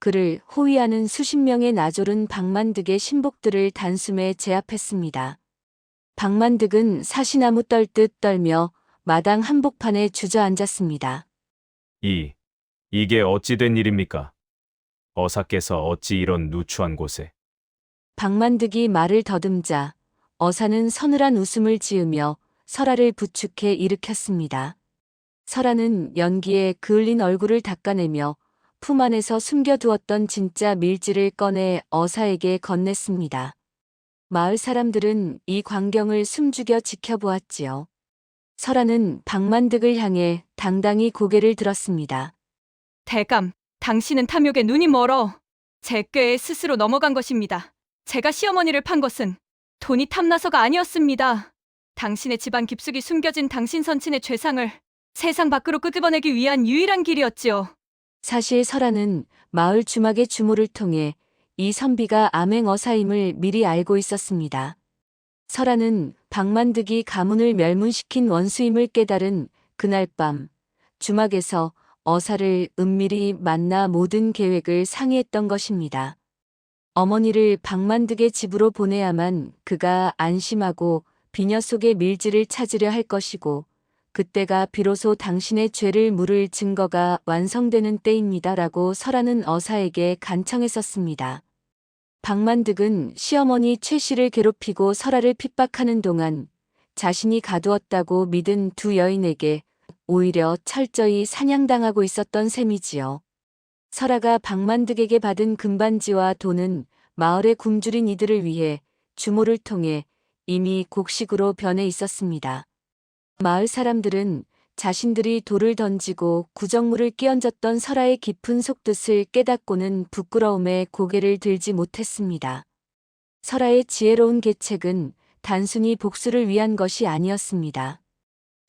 그를 호위하는 수십 명의 나졸은 박만득의 신복들을 단숨에 제압했습니다. 박만득은 사시나무 떨듯 떨며 마당 한복판에 주저앉았습니다. 이게 어찌 된 일입니까? 어사께서 어찌 이런 누추한 곳에? 박만득이 말을 더듬자 어사는 서늘한 웃음을 지으며 설아를 부축해 일으켰습니다. 설아는 연기에 그을린 얼굴을 닦아내며 품 안에서 숨겨두었던 진짜 밀지를 꺼내 어사에게 건넸습니다. 마을 사람들은 이 광경을 숨죽여 지켜보았지요. 설아는 박만득을 향해 당당히 고개를 들었습니다. 대감, 당신은 탐욕에 눈이 멀어. 제 꾀에 스스로 넘어간 것입니다. 제가 시어머니를 판 것은 돈이 탐나서가 아니었습니다. 당신의 집안 깊숙이 숨겨진 당신 선친의 죄상을 세상 밖으로 끄집어내기 위한 유일한 길이었지요. 사실 설아는 마을 주막의 주모를 통해 이 선비가 암행어사임을 미리 알고 있었습니다. 설아는 박만득이 가문을 멸문시킨 원수임을 깨달은 그날 밤 주막에서 어사를 은밀히 만나 모든 계획을 상의했던 것입니다. 어머니를 박만득의 집으로 보내야만 그가 안심하고 비녀 속의 밀지를 찾으려 할 것이고 그때가 비로소 당신의 죄를 물을 증거가 완성되는 때입니다라고 설아는 어사에게 간청했었습니다. 박만득은 시어머니 최 씨를 괴롭히고 설아를 핍박하는 동안 자신이 가두었다고 믿은 두 여인에게 오히려 철저히 사냥당하고 있었던 셈이지요. 설아가 박만득에게 받은 금반지와 돈은 마을에 굶주린 이들을 위해 주모를 통해 이미 곡식으로 변해 있었습니다. 마을 사람들은 자신들이 돌을 던지고 구정물을 끼얹었던 설아의 깊은 속뜻을 깨닫고는 부끄러움에 고개를 들지 못했습니다. 설아의 지혜로운 계책은 단순히 복수를 위한 것이 아니었습니다.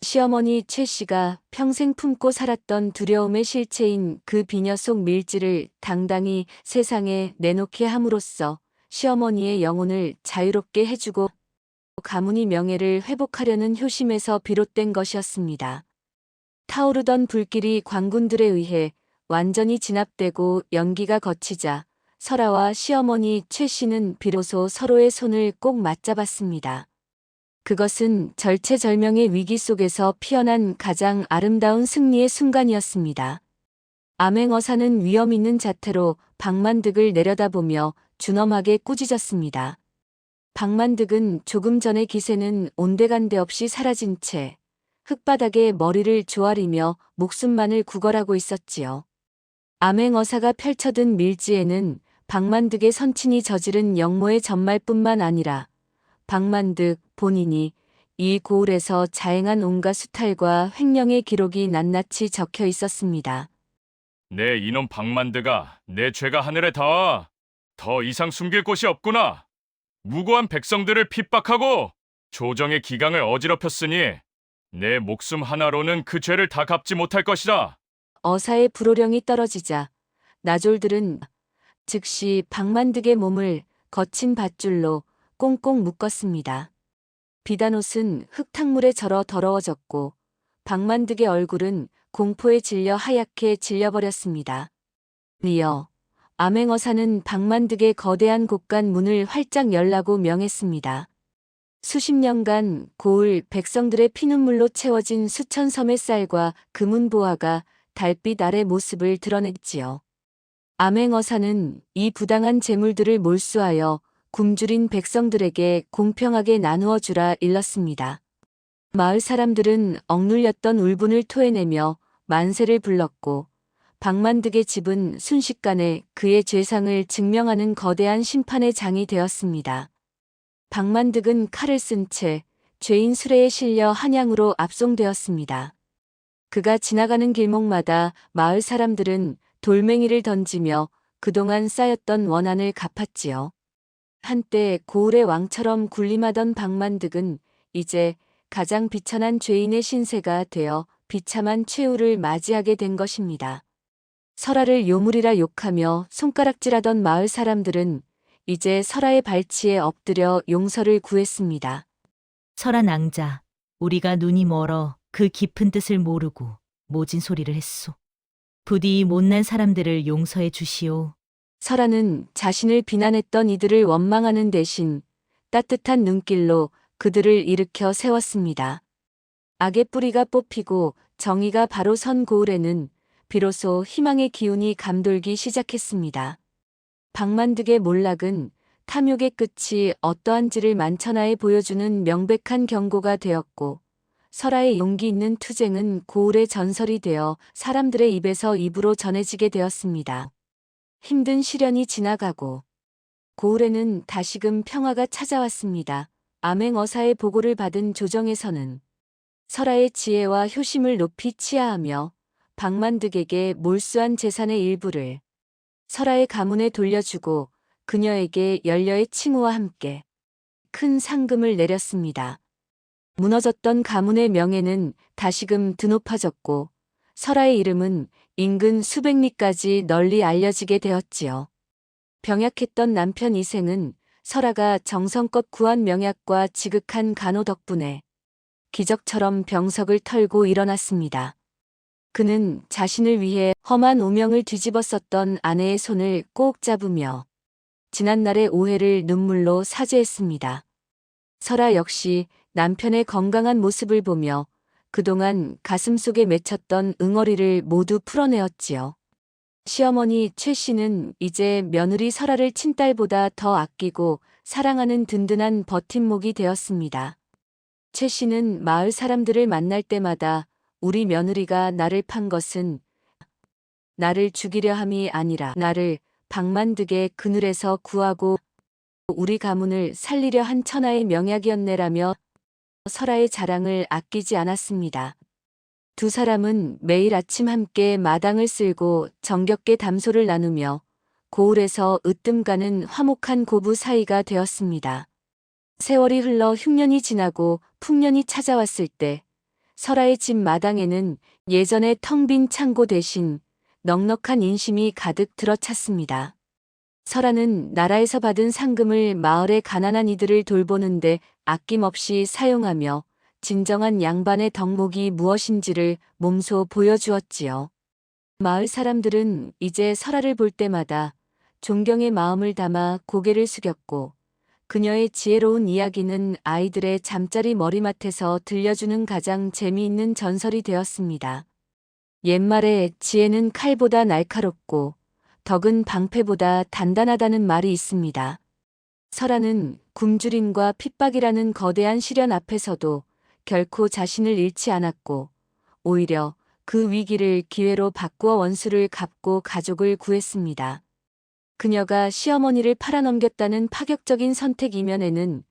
시어머니 최 씨가 평생 품고 살았던 두려움의 실체인 그 비녀 속 밀지를 당당히 세상에 내놓게 함으로써 시어머니의 영혼을 자유롭게 해주고 가문의 명예를 회복하려는 효심에서 비롯된 것이었습니다. 타오르던 불길이 관군들에 의해 완전히 진압되고 연기가 거치자 설아와 시어머니 최 씨는 비로소 서로의 손을 꼭 맞잡았습니다. 그것은 절체절명의 위기 속에서 피어난 가장 아름다운 승리의 순간이었습니다. 암행어사는 위험 있는 자태로 박만득을 내려다보며 준엄하게 꾸짖었습니다. 박만득은 조금 전의 기세는 온데간데 없이 사라진 채 흙바닥에 머리를 조아리며 목숨만을 구걸하고 있었지요. 암행어사가 펼쳐든 밀지에는 박만득의 선친이 저지른 영모의 전말뿐만 아니라 박만득 본인이 이 고을에서 자행한 온갖 수탈과 횡령의 기록이 낱낱이 적혀 있었습니다. 내 이놈 박만드가 내 죄가 하늘에 닿아. 더 이상 숨길 곳이 없구나. 무고한 백성들을 핍박하고 조정의 기강을 어지럽혔으니 내 목숨 하나로는 그 죄를 다 갚지 못할 것이다. 어사의 불호령이 떨어지자 나졸들은 즉시 박만득의 몸을 거친 밧줄로 꽁꽁 묶었습니다. 비단옷은 흙탕물에 절어 더러워졌고 박만득의 얼굴은 공포에 질려 하얗게 질려버렸습니다. 이어 암행어사는 박만득의 거대한 곳간 문을 활짝 열라고 명했습니다. 수십 년간 고을 백성들의 피눈물로 채워진 수천 섬의 쌀과 금은 보화가 달빛 아래 모습을 드러냈지요. 암행어사는 이 부당한 재물들을 몰수하여 굶주린 백성들에게 공평하게 나누어 주라 일렀습니다. 마을 사람들은 억눌렸던 울분을 토해내며 만세를 불렀고 박만득의 집은 순식간에 그의 죄상을 증명하는 거대한 심판의 장이 되었습니다. 박만득은 칼을 쓴 채 죄인 수레에 실려 한양으로 압송되었습니다. 그가 지나가는 길목마다 마을 사람들은 돌멩이를 던지며 그동안 쌓였던 원한을 갚았지요. 한때 고을의 왕처럼 군림하던 박만득은 이제 가장 비천한 죄인의 신세가 되어 비참한 최후를 맞이하게 된 것입니다. 설아를 요물이라 욕하며 손가락질하던 마을 사람들은 이제 설아의 발치에 엎드려 용서를 구했습니다. 설아 낭자, 우리가 눈이 멀어 그 깊은 뜻을 모르고 모진 소리를 했소. 부디 이 못난 사람들을 용서해 주시오. 설아는 자신을 비난했던 이들을 원망하는 대신 따뜻한 눈길로 그들을 일으켜 세웠습니다. 악의 뿌리가 뽑히고 정의가 바로 선 고을에는 비로소 희망의 기운이 감돌기 시작했습니다. 박만득의 몰락은 탐욕의 끝이 어떠한지를 만천하에 보여주는 명백한 경고가 되었고, 설아의 용기 있는 투쟁은 고을의 전설이 되어 사람들의 입에서 입으로 전해지게 되었습니다. 힘든 시련이 지나가고 고을에는 다시금 평화가 찾아왔습니다. 암행어사의 보고를 받은 조정에서는 설아의 지혜와 효심을 높이 치하하며 박만득에게 몰수한 재산의 일부를 설아의 가문에 돌려주고 그녀에게 연려의 칭호와 함께 큰 상금을 내렸습니다. 무너졌던 가문의 명예는 다시금 드높아졌고 설아의 이름은 인근 수백 리까지 널리 알려지게 되었지요. 병약했던 남편 이생은 설아가 정성껏 구한 명약과 지극한 간호 덕분에 기적처럼 병석을 털고 일어났습니다. 그는 자신을 위해 험한 오명을 뒤집어 썼던 아내의 손을 꼭 잡으며 지난날의 오해를 눈물로 사죄했습니다. 설아 역시 남편의 건강한 모습을 보며 그동안 가슴속에 맺혔던 응어리를 모두 풀어내었지요. 시어머니 최 씨는 이제 며느리 설아를 친딸보다 더 아끼고 사랑하는 든든한 버팀목이 되었습니다. 최 씨는 마을 사람들을 만날 때마다 우리 며느리가 나를 판 것은 나를 죽이려 함이 아니라 나를 박만득의 그늘에서 구하고 우리 가문을 살리려 한 천하의 명약이었네라며 설아의 자랑을 아끼지 않았습니다. 두 사람은 매일 아침 함께 마당을 쓸고 정겹게 담소를 나누며 고을에서 으뜸가는 화목한 고부 사이가 되었습니다. 세월이 흘러 흉년이 지나고 풍년이 찾아왔을 때 설아의 집 마당에는 예전의 텅 빈 창고 대신 넉넉한 인심이 가득 들어찼습니다. 설아는 나라에서 받은 상금을 마을의 가난한 이들을 돌보는데 아낌없이 사용하며 진정한 양반의 덕목이 무엇인지를 몸소 보여주었지요. 마을 사람들은 이제 설아를 볼 때마다 존경의 마음을 담아 고개를 숙였고 그녀의 지혜로운 이야기는 아이들의 잠자리 머리맡에서 들려주는 가장 재미있는 전설이 되었습니다. 옛말에 지혜는 칼보다 날카롭고 덕은 방패보다 단단하다는 말이 있습니다. 설아는 굶주림과 핍박이라는 거대한 시련 앞에서도 결코 자신을 잃지 않았고 오히려 그 위기를 기회로 바꾸어 원수를 갚고 가족을 구했습니다. 그녀가 시어머니를 팔아넘겼다는 파격적인 선택 이면에는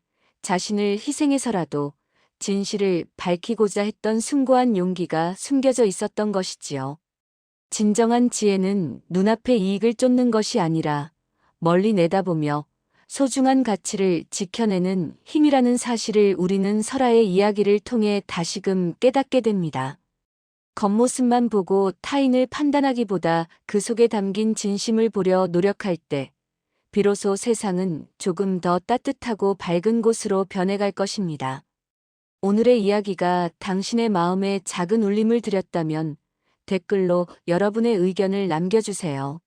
자신을 희생해서라도 진실을 밝히고자 했던 숭고한 용기가 숨겨져 있었던 것이지요. 진정한 지혜는 눈앞의 이익을 쫓는 것이 아니라 멀리 내다보며 소중한 가치를 지켜내는 힘이라는 사실을 우리는 설아의 이야기를 통해 다시금 깨닫게 됩니다. 겉모습만 보고 타인을 판단하기보다 그 속에 담긴 진심을 보려 노력할 때 비로소 세상은 조금 더 따뜻하고 밝은 곳으로 변해갈 것입니다. 오늘의 이야기가 당신의 마음에 작은 울림을 드렸다면 댓글로 여러분의 의견을 남겨주세요.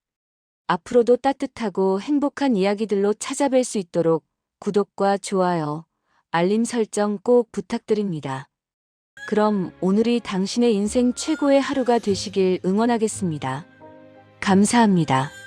앞으로도 따뜻하고 행복한 이야기들로 찾아뵐 수 있도록 구독과 좋아요, 알림 설정 꼭 부탁드립니다. 그럼 오늘이 당신의 인생 최고의 하루가 되시길 응원하겠습니다. 감사합니다.